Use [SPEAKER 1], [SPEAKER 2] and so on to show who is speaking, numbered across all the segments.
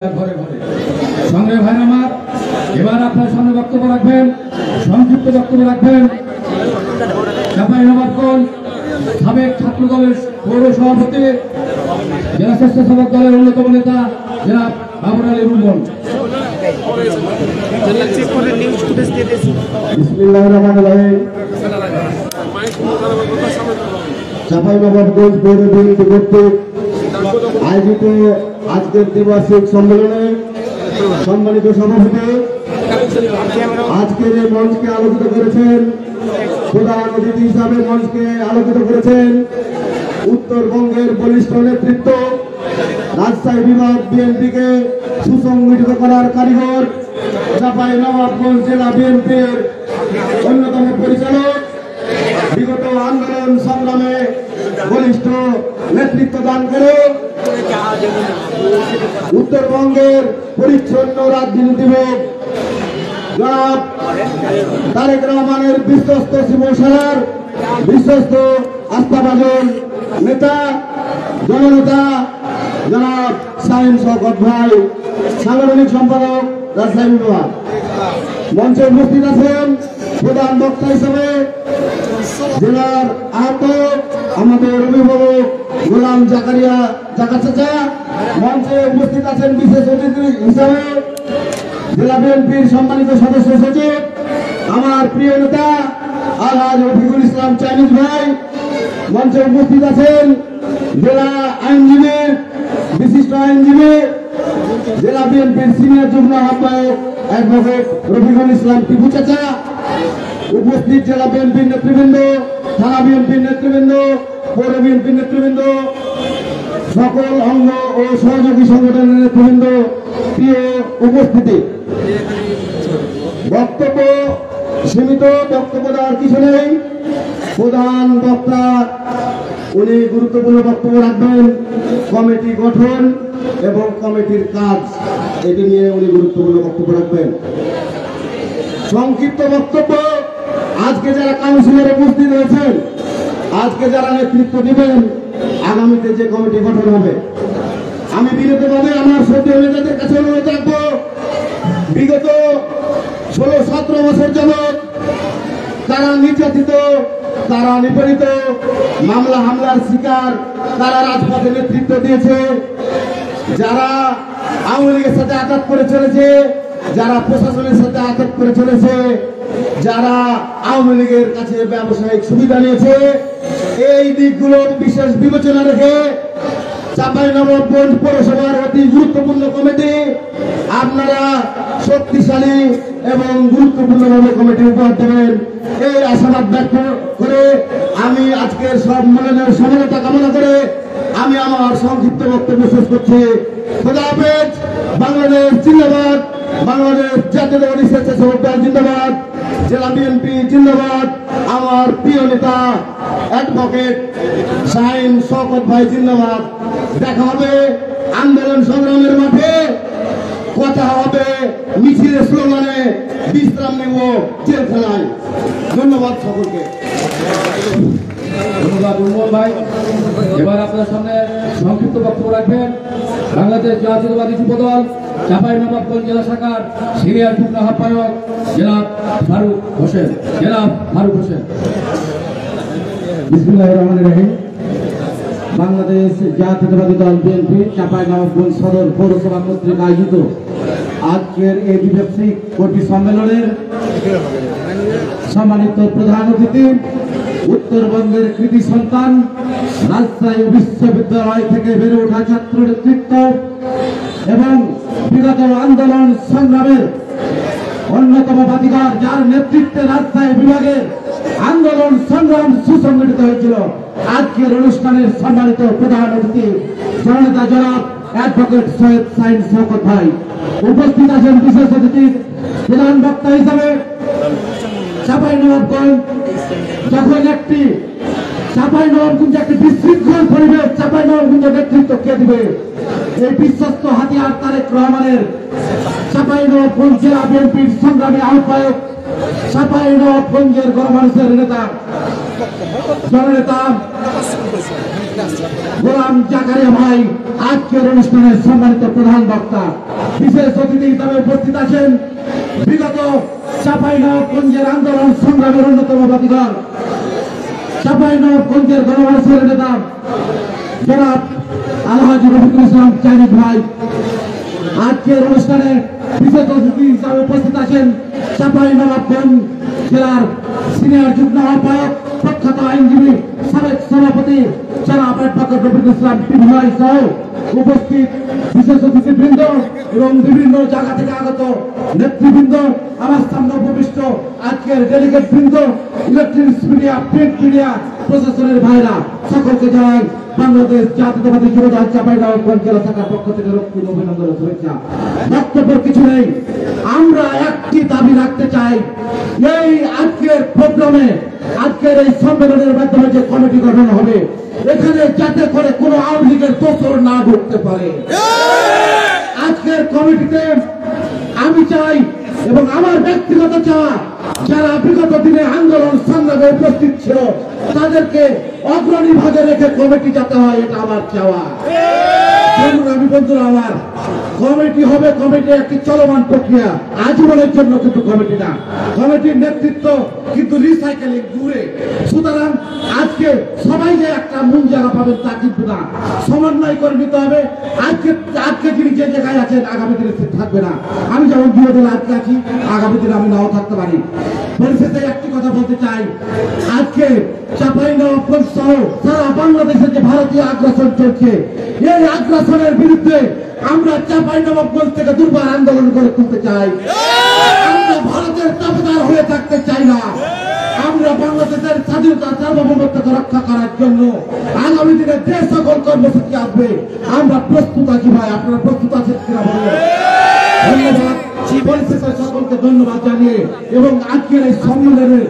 [SPEAKER 1] ঘরে ঘরে সংগ্রামী ভাই আমার এবার আপনার সামনে বক্তব্য রাখবেন, সংক্ষিপ্ত বক্তব্য রাখবেন চাঁপাইনবাবগঞ্জ সাবেক ছাত্র দলের পৌর সভাপতি, জেলা স্বেচ্ছাসেবক দলের অন্যতম নেতা জনাব বাবুর আলী রুমন।
[SPEAKER 2] বিসমিল্লাহির রহমানির রহিম। চাঁপাইনবাবগঞ্জ পৌর বিএনপি কর্তৃক আয়োজিত আজকের দ্বিবার্ষিক সম্মেলনে সম্মানিত সভাপতি আজকের এই মঞ্চকে আলোকিত করেছেন, প্রধান অতিথি হিসাবে মঞ্চকে আলোকিত করেছেন উত্তরবঙ্গের বলিষ্ঠ নেতৃত্ব, রাজশাহী বিভাগ বিএনপিকে সুসংগঠিত করার কারিগর, চাঁপাইনবাবগঞ্জ জেলা বিএনপির অন্যতম পরিচালক, বিগত আন্দোলন সংগ্রামে বলিষ্ঠ নেতৃত্ব দান করে উত্তরবঙ্গের পরিচ্ছন্ন রাজনীতিবিদ জনাব তারেক রহমানের বিশ্বস্ত শিবসালার বিশ্বস্ত আস্থাভাজন নেতা জননেতা জনাব শাহিন শওকত ভাই, সাংগঠনিক সম্পাদক রাজশাহী বিভাগ। মঞ্চে উপস্থিত আছেন প্রধান বক্তা হিসেবে জেলার আহত আমাদের অভিভাবক গোলাম জাকারিয়া জাকা চাচা। মঞ্চে উপস্থিত আছেন বিশেষ অতিথি হিসাবে জেলা বিএনপির সম্মানিত সদস্য সচিব আমার প্রিয় নেতা আলহাজ রফিকুল ইসলাম চাইনিজ ভাই। মঞ্চে উপস্থিত আছেন জেলা আইনজীবী, বিশিষ্ট আইনজীবী, জেলা বিএনপির সিনিয়র যুগ্ম আহ্বায়ক অ্যাডভোকেট রফিকুল ইসলাম টিপু চাচা। উপস্থিত জেলা বিএনপির নেতৃবৃন্দ, থানা বিএনপির নেতৃবৃন্দ, পৌর বিএনপির নেতৃবৃন্দ, সকল অঙ্গ ও সহযোগী সংগঠনের নেতৃবৃন্দ, প্রিয় উপস্থিতি। বক্তব্য সীমিত, বক্তব্য দেওয়ার কিছু নেই। প্রধান বক্তা উনি গুরুত্বপূর্ণ বক্তব্য রাখবেন কমিটি গঠন এবং কমিটির কাজ, এটি নিয়ে উনি গুরুত্বপূর্ণ বক্তব্য রাখবেন। সংক্ষিপ্ত বক্তব্য আজকে যারা কাউন্সিলরে উপস্থিত হয়েছেন, আজকে যারা নেতৃত্ব দিবেন, আগামীতে যে কমিটি গঠন হবে, আমি বিনীতভাবে আমার শ্রদ্ধেয় নেতাদের কাছে অনুরোধ রাখবো, বিগত 16-17 বছর যাবৎ তারা নির্যাতিত, তারা নিপীড়িত, মামলা হামলার শিকার, তারা রাজপথে নেতৃত্ব দিয়েছে, যারা আওয়ামী লীগের সাথে আঘাত করে চলেছে, যারা প্রশাসনের সাথে আঘাত করে চলেছে, যারা আওয়ামী লীগের কাছে ব্যবসায়িক সুবিধা নিয়েছে, এই দিকগুলো বিশেষ বিবেচনা রেখে চাঁপাইনবাবগঞ্জ পৌরসভার অতি গুরুত্বপূর্ণ কমিটি আপনারা শক্তিশালী এবং গুরুত্বপূর্ণভাবে কমিটি উপহার দেবেন, এই আশাবাদ ব্যক্ত করে আমি আজকের সম্মেলনের সফলতা কামনা করে আমি আমার সংক্ষিপ্ত বক্তব্য শেষ করছি। খোদা হাফেজ। বাংলাদেশ জিন্দাবাদ, বাংলাদেশ জাতীয়তাবাদী স্বেচ্ছাসেবক দল জিন্দাবাদ, জেলা বিএনপি জিন্দাবাদ, আমার প্রিয় নেতা অ্যাডভোকেট শাহিন শওকত ভাই জিন্দাবাদ। দেখা হবে আন্দোলন সংগ্রামের মাঠে, কথা হবে মিছিলের স্লোগানে, বিশ্রাম নেব জেলখানায়। ধন্যবাদ সকলকে।
[SPEAKER 1] ধন্যবাদ রুমন ভাই। এবার আপনার সামনে সংক্ষিপ্ত বক্তব্য রাখবেন বাংলাদেশ জাতীয়তাবাদী যুবদল চাঁপাইনবাবগঞ্জ জেলা শাখার সিনিয়র যুগ্ম আহ্বায়ক জনাব ফারুক হোসেন।
[SPEAKER 2] বিসমিল্লাহির রহমানির রহিম। বাংলাদেশ জাতীয়তাবাদী দল বিএনপি চাঁপাইনবাবগঞ্জ সদর পৌরসভা কর্তৃক আয়োজিত আজকের এই দ্বিবার্ষিক কর্মী সম্মেলনের সম্মানিত প্রধান অতিথি, উত্তরবঙ্গের কৃতি সন্তান, রাজশাহী বিশ্ববিদ্যালয় থেকে বেড়ে ওঠা ছাত্র নেতৃত্ব এবং বিগত আন্দোলন সংগ্রামের অন্যতম বাতিঘর, যার নেতৃত্বে রাজশাহী বিভাগের আন্দোলন সংগ্রাম সুসংগঠিত হয়েছিল। আজকের অনুষ্ঠানের সম্মানিত প্রধান অতিথি জননেতা জনাব অ্যাডভোকেট সৈয়দ শাহিন শওকত ভাই। উপস্থিত আছেন বিশেষ অতিথি প্রধান বক্তা হিসাবে চাঁপাইনবাবগঞ্জ একটি বিশৃঙ্খল পরিবেশ, চাঁপাইনবাবগঞ্জের নেতৃত্ব কে দিবে? এই বিশ্বস্ত হাতিয়ার তারেক রহমানের চাঁপাইনবাবগঞ্জ জেলা বিএনপির সংগ্রামী আহ্বায়ক, চাঁপাইনবাবগঞ্জের গণমানুষের নেতা জননেতা গোলাম জাকারিয়া ভাই আজকের অনুষ্ঠানের সম্মানিত প্রধান বক্তা। বিশেষ অতিথি হিসাবে উপস্থিত আছেন বিগত চাঁপাইনবাবগঞ্জের আন্দোলন সংগ্রামের অন্যতম বাতিঘর চাঁপাইনবাবগঞ্জের গণমানুষের নেতা জনাব আলহাজি রফিকুল ইসলাম চাইনিজ ভাই। আজকের অনুষ্ঠানে বিশেষ অতিথি হিসাবে উপস্থিত আছেন চাঁপাইনবাবগঞ্জ জেলার সিনিয়র যুগ্ম আহ্বায়ক প্রখ্যাত আইনজীবী সাবেক সভাপতি জনাব অ্যাডভোকেট রফিকুল ইসলাম টিভি ভাই সহ উপস্থিত বিশেষ অতিথিবৃন্দ এবং বিভিন্ন জায়গা থেকে আগত নেতৃবৃন্দ, আমার সামনে উপবিষ্ট আজকের ডেলিগেট বৃন্দ, ইলেকট্রনিক্স মিডিয়া, প্রিন্ট মিডিয়া, প্রশাসনের ভাইরা, সকলকে জানাই বাংলাদেশ জাতীয়তাবাদী যুবদল চাঁপাইনবাবগঞ্জ জেলা শাখার পক্ষ থেকে রক্তিম অভিনন্দন ও শুভেচ্ছা। বক্তব্যের কিছু নেই, আমরা একটি দাবি রাখতে চাই, এই আজকের প্রোগ্রামে আজকের এই সম্মেলনের মাধ্যমে যে কমিটি গঠন হবে এখানে যাতে করে কোনো আওয়ামী লীগের দোষর না ঢুকতে পারে। আজকের কমিটিতে আমি চাই এবং আমার ব্যক্তিগত চাওয়া, যারা বিগত দিনে আন্দোলন সংগ্রামে উপস্থিত ছিল তাদেরকে অগ্রণী ভাগে রেখে কমিটি যাতে হয়, এটা আমার চাওয়া। আমি বন্ধুরা, আমার কমিটি হবে, কমিটি একটি চলমান প্রক্রিয়া, আজীবনের জন্য কিন্তু কমিটি না। কমিটির নেতৃত্ব কিন্তু রিসাইকেলিং দূরে, সুতরাং আজকে সবাই যে একটা মূল জায়গা পাবেন তা কিন্তু না, সমন্বয় করে নিতে হবে। আজকে যিনি যে জায়গায় আছেন আগামী দিনে থাকবে না। আমি যেমন বিরোধী আজকে আছি, আগামী দিনে আমি নাও থাকতে পারি। পরিশেষে একটি কথা বলতে চাই, আজকে চাঁপাইনবাবগঞ্জ সহ সারা বাংলাদেশে যে ভারতীয় আগ্রাসন চলছে, এই আগ্রাসনের বিরুদ্ধে আমরা চাঁপাইনবাবগঞ্জ থেকে দুর্বার আন্দোলন করে তুলতে চাই। আমরা ভারতের তাবেদার হয়ে থাকতে চাই না। আমরা বাংলাদেশের স্বাধীনতা সার্বভৌমত্বকে রক্ষা করার জন্য আগামী দিনে যে সকল কর্মসূচি আসবে আমরা প্রস্তুত আছি। ভাই, আপনারা প্রস্তুত আছেন কিনা বলুন? ধন্যবাদ। পরিশেষে সকলকে ধন্যবাদ জানিয়ে এবং আজকের এই সম্মেলনের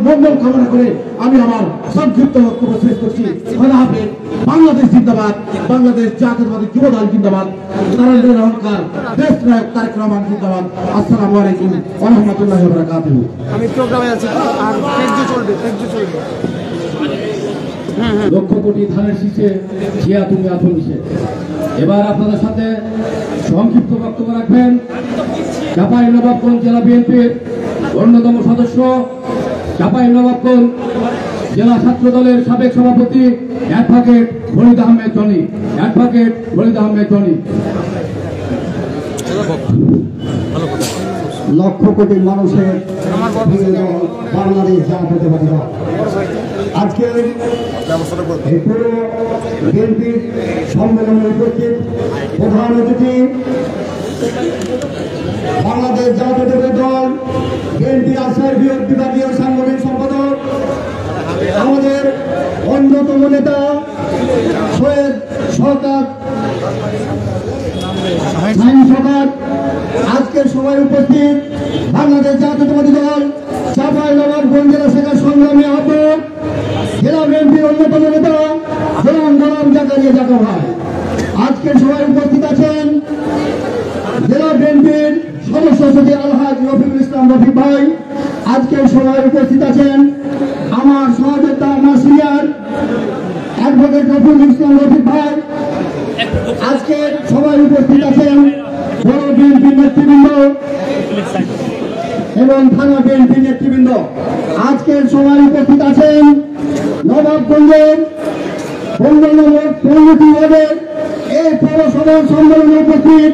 [SPEAKER 2] মঙ্গল কামনা করে আমি আমার সংক্ষিপ্ত বক্তব্য শেষ করছি। খোদা হাফেজ। বাংলাদেশ জিন্দাবাদ, বাংলাদেশ জাতীয়তাবাদী যুবদল জিন্দাবাদ, তারেক রহমান দেশ নায়ক তারেক রহমান জিন্দাবাদ। আসসালামু আলাইকুম ওয়া রাহমাতুল্লাহি ওয়া বারাকাতুহু।
[SPEAKER 3] আমি প্রোগ্রামে আছি আর ফেসবুক চলবে।
[SPEAKER 1] লক্ষ কোটি ধানের শীষে জিয়া তুমি আছো মিশে। এবার আপনাদের সাথে সংক্ষিপ্ত বক্তব্য রাখবেন চাঁপাইনবাবগঞ্জ জেলা বিএনপির অন্যতম সদস্য, চাঁপাইনবাবগঞ্জ জেলা ছাত্র দলের সাবেক সভাপতি advocate Farid Ahmed Johnny. Advocate Farid Ahmed Johnny.
[SPEAKER 2] Lakh crore মানুষের বাংলাদেশ জাতীয়তাবাদী দল আজকে এই পুরো বিএনপির সম্মেলনে উপস্থিত প্রধান অতিথি বাংলাদেশ জাতীয়তাবাদী দল বিএনপি রাজশাহী বিভাগীয় সাংগঠনিক সম্পাদক আমাদের অন্যতম নেতা সৈয়দ সরকার আজকের সময় উপস্থিত বাংলাদেশ জাতীয়তাবাদী দল চাঁপাইনবাবগঞ্জ জেলা শাখার সংগ্রামী আহ্বায়ক জেলা বিএনপির অন্যতম নেতা গোলাম জাকারিয়া জাকা ভাই। আজকের সময় উপস্থিত আছেন জেলা বিএনপির সদস্য সচিব আলহাজি রফিকুল ইসলাম রফিক ভাই। আজকের সময় উপস্থিত আছেন আমার সহযোদ্ধা, আমার সিনিয়র অ্যাডভোকেট রফিকুল ইসলাম রফিক ভাই। আজকের সবাই উপস্থিত আছেন বড় বিএনপির নেতৃবৃন্দ এবং থানা বিএনপির নেতৃবৃন্দ। আজকের সবাই উপস্থিত আছেন নবাবগঞ্জের 15 নম্বর 15টি ওয়ার্ডের এই পৌরসভার সম্মেলনে উপস্থিত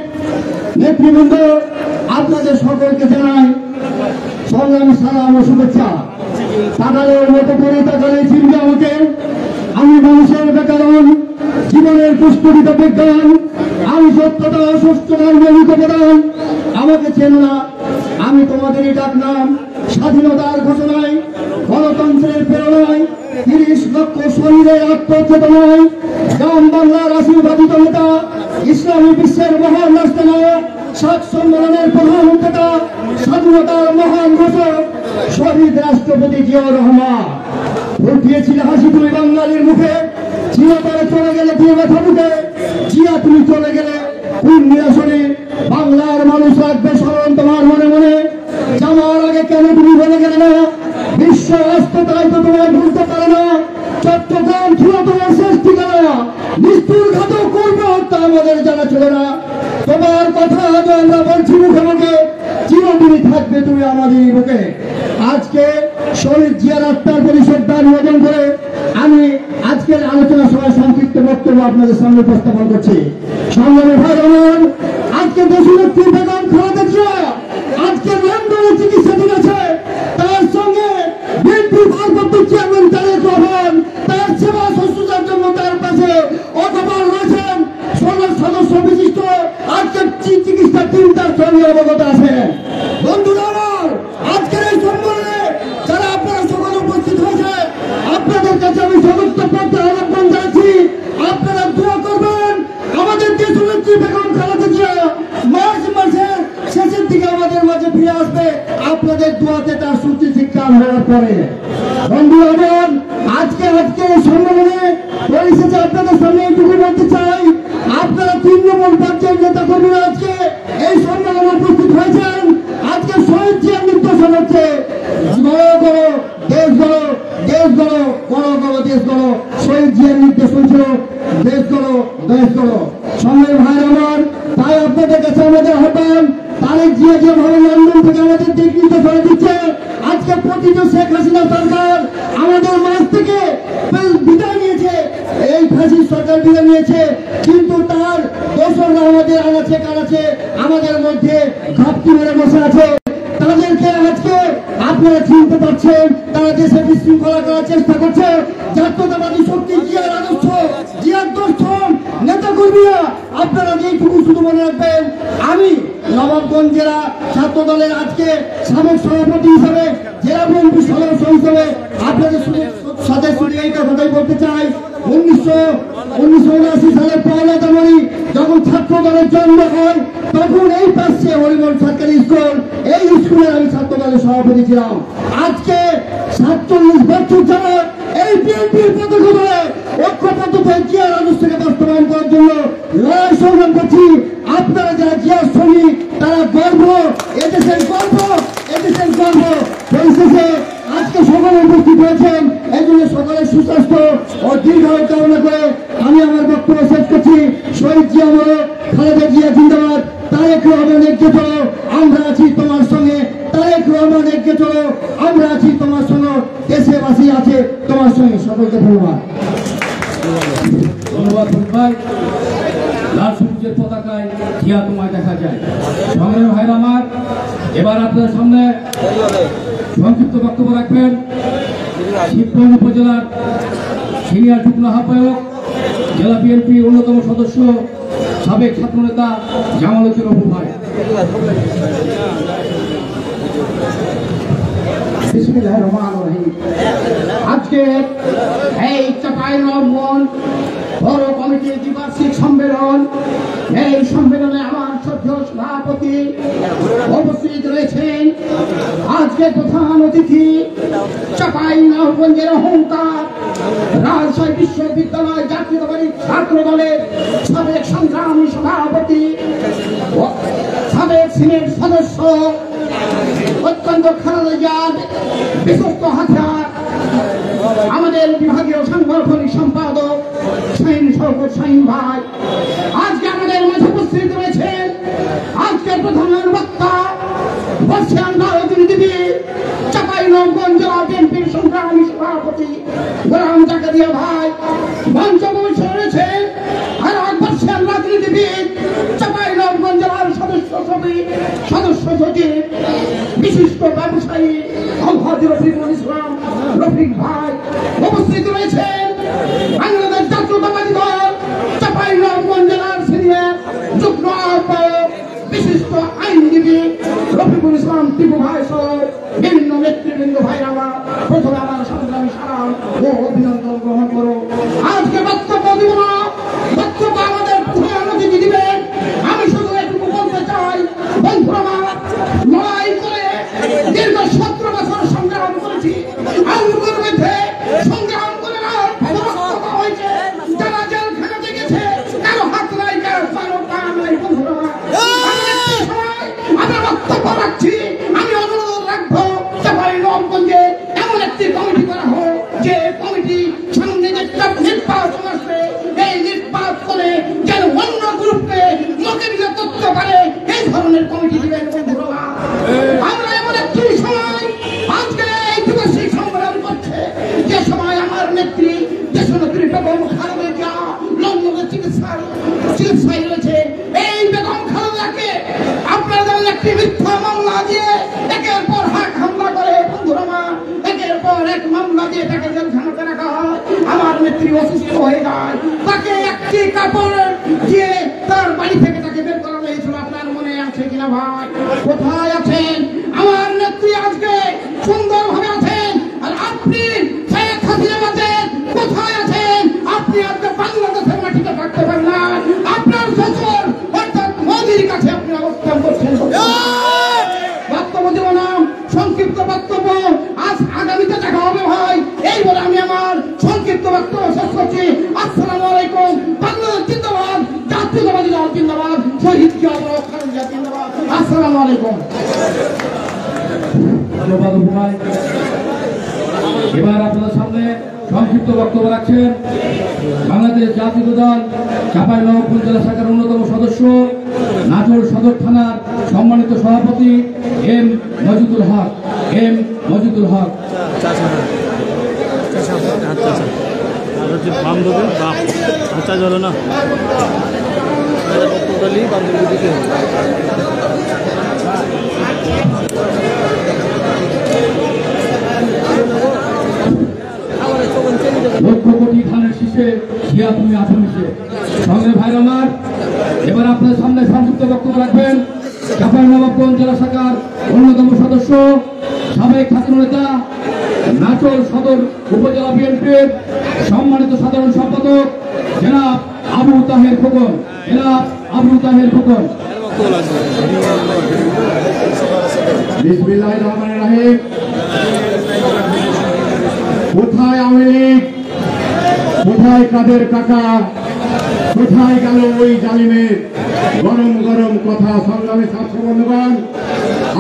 [SPEAKER 2] নেতৃবৃন্দ। আপনাদের সকলকে জানাই সংগ্রামী সালাম ও শুভেচ্ছা। তাকালের মতো করে তাকালে চিনবে আমাকে। আমি মানুষের ব্যাকরণ, জীবনের পুষ্পরিত বিজ্ঞান, আমি সত্যতা সুস্থতার মৌলিক উপাদান। আমাকে চেনো না, আমি তোমাদেরই ডাক নাম। স্বাধীনতার ঘোষণায়, গণতন্ত্রের প্রেরণায়, 30 লক্ষ শহীদের আত্মচেতনায়, গ্রাম বাংলার আশীর্বাদিত নেতা, ইসলামী বিশ্বের মহান রাষ্ট্রনায়ক, 7 সম্মেলনের প্রধান উদ্যোক্তা, স্বাধীনতার মহান ঘোষক শহীদ রাষ্ট্রপতি জিয়াউর রহমান। উঠিয়েছিল হাসি তুমি বাঙালির মুখে, চিরতরে চলে গেলে দিয়ে ব্যথা মুখে। জিয়া তুমি চলে গেলে কোন নিরাসনে বাংলার মানুষ রাখবে স্মরণ তোমার মনে মনে। যাওয়ার আগে কেন তুমি বলে গেলে না, বিশ্ব অস্ততাই তো তোমার ভুলতে পারে না। চট্টগ্রাম ছিল তোমার শেষ ঠিকানা, নিষ্ঠুর ঘাতক করবে হত্যা আমাদের জানা ছিল না। তোমার কথা আজও আমরা বলছি মুখে মুখে, চিরদিনই থাকবে তুমি আমাদের বুকে। আজকে শহীদ জিয়ার আত্মার পরিষদা নিবেদন করে আমি আজকের আলোচনা সভায় সংক্ষিপ্ত বক্তব্য আপনাদের সামনে উপস্থাপন করছি। সংগ্রামী ভাই বোন, আজকে দেশনেত্রী বেগম খালেদা জিয়া আজকে লন্ডনে চিকিৎসাধীন আছে। তার সঙ্গে বিএনপি ভারপ্রাপ্ত চেয়ারম্যান তারেক রহমান তার সেবা শুশ্রূষার জন্য তার পাশে অথবা রয়েছেন সদস্য বিশিষ্ট আজকে চিকিৎসা টিম তার সঙ্গে অবগত আছেন। বন্ধুরা আমার, আজকের এই সম্মেলনে যারা আপনারা সকলে উপস্থিত হয়েছে, আপনাদের কাছে আমি সমস্ত পক্ষে আহ্বান জানাচ্ছি, আপনারা দোয়া করবেন আমাদের দেশনেত্রী বেগম খালেদা জিয়া মার্চ মাসের শেষের দিকে আমাদের মাঝে ফিরে আসবে, আপনাদের দোয়াতে তার সুচিকিৎসা হওয়ার পরে। বন্ধুরা আমার, আজকে সম্মেলনে পরিশেষে আপনাদের সামনে এইটুকু বলতে চাই, আপনারা তৃণমূল পর্যায়ের নেতা কর্মীরা আজকে এই সম্মেলনে উপস্থিত হয়েছেন। আজকে শহীদ জিয়ার নির্দেশন হচ্ছে গড়ো গড়ো দেশ গড়ো, দেশ গড়ো, গড়ো গড়ো দেশ গড়ো। শহীদ জিয়ার নির্দেশন ছিল দেশ গড়ো, দেশ গড়ো। সঙ্গে ভাই আমার, তাই আপনাদের কাছে আমাদের আহ্বান, তারেক জিয়া যেভাবে লন্ডন থেকে আমাদের দিক নির্দেশনা দিচ্ছে, আজকে পতিত শেখ হাসিনা সরকার আমাদের মাঝ থেকে বিদায় নিয়েছে, এই ফাঁসির সরকার বিদায় নিয়েছে, কিন্তু তার দোসররা আমাদের আনাচে কানাচে আমাদের মধ্যে ঘাপটি মেরে বসে আছে। তাদেরকে আজকে আপনারা চিনতে পারছেন, তারা দেশে বিশৃঙ্খলা করার চেষ্টা করছে। জাতীয়তাবাদী শক্তি জিয়ার আদর্শ, জিয়ার দর্শন নেতা কর্মীরা আপনারা যেইটুকু শুধু মনে রাখবেন, আমি নবাবগঞ্জ জেলা ছাত্র দলের আজকে সাবেক সভাপতি হিসাবে, জেলা বিএনপি সদস্য হিসাবে আপনাদের সাথে এই কথাটাই বলতে চাই, 1979 সালের 1 জানুয়ারি যখন ছাত্র দলের জন্ম হয়, তখন এই পাশে হরিমল সরকারি স্কুল, এই স্কুলের আমি ছাত্র দলের সভাপতি ছিলাম। আজকে 47 বছর যারা এই বিএনপির পতাকা ধরে ঐক্যবদ্ধ জিয়ার আদর্শকে বাস্তবায়ন করার জন্য লড়াই সংগ্রাম করছি, আপনারা যারা জিয়ার শ্রমিক তারা গর্ব, এদেশের গর্ব, এদেশের গর্ব। পরিশেষে আজকে সকলে উপস্থিত হয়েছেন, এই জন্য সকলের সুস্বাস্থ্য ও দীর্ঘায়ু কামনা করে আমি আমার বক্তব্য শেষ করছি। শহীদ জিয়া বলো, খালেদা জিয়া জিন্দাবাদ, তারেক রহমান এগিয়ে চলো, আমরা আছি তোমার সঙ্গে, তারেক রহমান এগিয়ে চলো, আমরা আছি তোমার সঙ্গে, দেশবাসী আছে তোমার সঙ্গে। সকলকে ধন্যবাদ।
[SPEAKER 1] ধন্যবাদ ভাই। লাল সবুজের পতাকায় জিয়া তোমায় দেখা যায়। সংগ্রামী ভাইরা আমার, এবার আপনাদের সামনে সংক্ষিপ্ত বক্তব্য রাখবেন শিবগঞ্জ উপজেলার সিনিয়র যুগ্ম আহ্বায়ক, জেলা বিএনপির অন্যতম সদস্য, সাবেক ছাত্রনেতা জামাল উদ্দিন অপু ভাই।
[SPEAKER 3] আজকে এই চাঁপাইনবাবগঞ্জ পৌর কমিটির দ্বিবার্ষিক সম্মেলন, এই সম্মেলনে আমার শ্রদ্ধেয় সভাপতি উপস্থিত রয়েছেন। আজকে প্রধান অতিথি চাঁপাইনবাবগঞ্জের অহংকার, রাজশাহী বিশ্ববিদ্যালয় জাতীয়তাবাদী ছাত্র দলের সাবেক সংগ্রামী সভাপতি, সাবেক সিনেট সদস্য, অত্যন্ত খালেদা জিয়ার বিশ্বস্ত হাতিয়ার, আমাদের বিভাগীয় সাংগঠনিক সম্পাদক শাহীন ভাই আজকে আমাদের মাঝে উপস্থিত রয়েছেন। আজকে প্রধান বক্তা বর্ষিয়ান রাজনীতিবিদ, চাঁপাইনবাবগঞ্জ জেলা বিএনপির সংগ্রামী সভাপতি গোলাম জাকারিয়া ভাই মঞ্চ বসে রয়েছেন। আর বর্ষিয়ান রাজনীতিবিদ, চাঁপাইনবাবগঞ্জ জেলার সদস্য সচিব, বিশিষ্ট ব্যবসায়ী আলহাজ রফিকুল ইসলাম রফিক ভাই উপস্থিত রয়েছেন। বাংলাদেশ জাতীয়তাবাদী দল চাঁপাইনবাবগঞ্জ জেলার সিনিয়র যুগ্ম আহ্বায়ক, বিশিষ্ট আইনজীবী রফিকুল ইসলাম টিপু ভাই সহ বিভিন্ন নেতৃবৃন্দ ভাই আমার, প্রথমে আমার সংগ্রামী সালাম ও অভিনন্দন গ্রহণ করো। আজকে বক্তব্য দিব না, বক্তব্য আমাদের প্রধান অতিথি দিবেন। আমি শুধু এটুকু বলতে চাই, বন্ধুরা আমার, লড়াই করে দীর্ঘ 17 বছর সংগ্রাম করেছি, আন্দোলনের মধ্যে সংগ্রাম করে না হয়েছে, যারা জেলখানাতে গেছে কারো হাত নাই, কারো পা নাই। বন্ধুরা আমি বক্তব্য রাখছি, আমি অনুরোধ রাখবো চাঁপাইনবাবগঞ্জে এমন একটি কমিটি করা হোক, যে কমিটি সামনে যে নির্বাচন ধরনের কমিটি দিবেন বন্ধুরা? আমরা এমন একটি সময় আজকে এই দিবসে সংগ্রাম করছে, যে সময় আমার নেত্রী দেশনেত্রী বেগম খালেদা জিয়া লন্ডনে চিকিৎসায় রয়েছে। এই বেগম খালেদাকে আপনারা যেমন একটি মিথ্যা মামলা দিয়ে একের পর এক হামলা করে বন্ধুরা, একের পর এক মামলা দিয়ে তাকে জেলখানাতে রাখা হয়। আমার নেত্রী অসুস্থ হয়ে যায়, তাকে একটি কাপড় দিয়ে তার বাড়ি থেকে তাকে বের করা হয়েছিল। আপনার মনে আছে কিনা ভাই? কোথায় আছেন আমার নেত্রী? আজকে সুন্দরভাবে আছেন, আর আপনি শেখ হাসিনা আছেন, কোথায় আছেন আপনি? আজকে বাংলাদেশের মাটিতে থাকতে পারেন না। আপনার শ্বশুর অর্থাৎ মোদির কাছে আপনি অবস্থান করছেন। বক্তব্য দেব না, সংক্ষিপ্ত বক্তব্য আজ আগামীতে দেখা হবে ভাই, এই বলে আমি আমার সংক্ষিপ্ত বক্তব্য শেষ করছি। আসসালামু আলাইকুম। বাংলাদেশ জিন্দাবাদ, জাতীয়তাবাদী দল জিন্দাবাদ, শহীদ জিয়াউর খালেদা জিন্দাবাদ। আসসালামু আলাইকুম।
[SPEAKER 1] ধন্যবাদ ভাই। এবার আপনাদের সামনে সংক্ষিপ্ত বক্তব্য রাখছেন বাংলাদেশ জাতীয় দল চাঁপাইনবাবগঞ্জ জেলা শাখার অন্যতম সদস্য, নাটোর সদর থানার সম্মানিত সভাপতি এম মজিদুল হক।
[SPEAKER 4] বান্ধবী বাপ আচ্ছা চলো না টোটালি বান্ধবী দিকে
[SPEAKER 1] লক্ষ কোটি ধানের শীষে শিয়া তুমি আছো মিশে। সঙ্গে ভাই আমার, এবার আপনার সামনে সংক্ষিপ্ত বক্তব্য রাখবেন চাঁপাইনবাবগঞ্জ জেলা শাখার অন্যতম সদস্য, সাবেক ছাত্রনেতা, নাটোর সদর উপজেলা বিএনপির সম্মানিত সাধারণ সম্পাদক জনাব আবু তাহের খোকন।
[SPEAKER 2] বিসমিল্লাহির রহমানির রহিম। কোথায় আওয়ামী লীগ? কোথায় কাদের কাকা? কোথায় গেল ওই জালিমের গরম গরম কথা? সংগ্রামী ছাত্র বন্ধুগণ,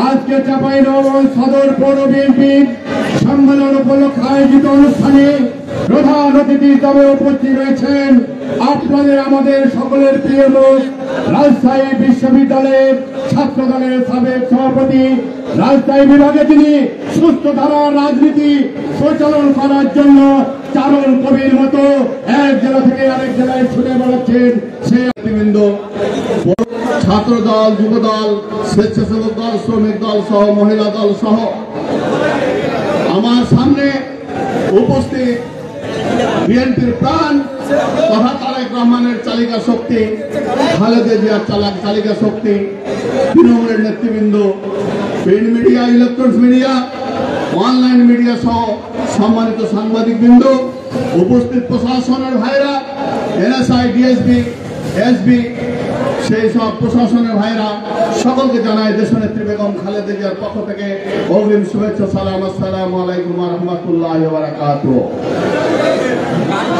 [SPEAKER 2] আজকে চাঁপাইনবাবগঞ্জ সদর পৌর বিএনপির সম্মেলন উপলক্ষে আয়োজিত অনুষ্ঠানে প্রধান অতিথি হিসেবে উপস্থিত রয়েছেন আপনাদের আমাদের সকলের প্রিয় লোক, রাজশাহী বিশ্ববিদ্যালয়ের ছাত্র দলের সাবেক সভাপতি, রাজশাহী বিভাগে তিনি সুস্থ ধারার রাজনীতি পরিচালন করার জন্য চারণ কবির মতো এক জেলা থেকে আরেক জেলায় ছুটে বেড়াচ্ছেন সেই ব্যক্তিবৃন্দ, ছাত্র দল, যুব দল, স্বেচ্ছাসেবক দল, শ্রমিক দল সহ মহিলা দল সহ আমার সামনে উপস্থিত বিএনপির প্রাণ তথা তারেক রহমানের চালিকা শক্তি, খালেদা জিয়ার চালিকা শক্তি, তৃণমূলের নেতৃবৃন্দ, print media, electronics media, online media সহ সম্মানিত সাংবাদিকবৃন্দ, উপস্থিত প্রশাসনের ভাইরা, এনএসআই, ডিএসবি, এসবি, সেই সব প্রশাসনের ভাইরা, সকলকে জানাই দেশনেত্রী বেগম খালেদা জিয়ার পক্ষ থেকে অগ্রিম শুভেচ্ছা, সালাম। আসসালামু আলাইকুম ওয়া রাহমাতুল্লাহি ওয়া বারাকাতুহু।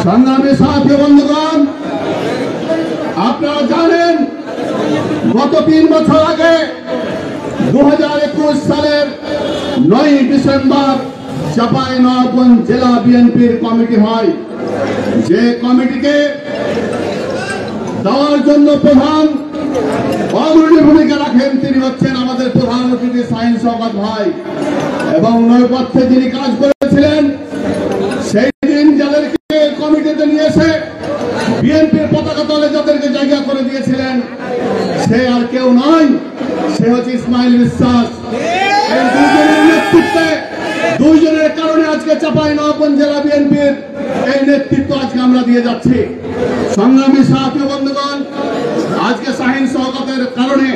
[SPEAKER 2] সংগ্রামী সাথী বন্ধুগণ, আপনারা জানেন গত 3 বছর আগে 2021 সালের 9 ডিসেম্বর চাঁপাইনবাবগঞ্জ জেলা বিএনপির কমিটি হয়। যে কমিটিকে দেওয়ার জন্য প্রধান অগ্রণী ভূমিকা রাখেন তিনি হচ্ছেন আমাদের প্রধান অতিথি শাহীন শওকত ভাই, এবং নৈপথ্যে যিনি কাজ করেছিলেন সেই দিন যাদেরকে কমিটিতে নিয়ে এসে বিএনপির পতাকা তলে যাদেরকে জায়গা করে দিয়েছিলেন সে আর কেউ নয়, সে হচ্ছে ইসমাইল বিশ্বাস। এই দুজনের নেতৃত্বে, দুইজনের কারণে আজকে চাঁপাইনবাবগঞ্জ জেলা বিএনপির এই নেতৃত্ব আজকে আমরা দিয়ে যাচ্ছি। সংগ্রামী সাথী বন্ধুগণ, আজকে শাহীন শওকতের কারণে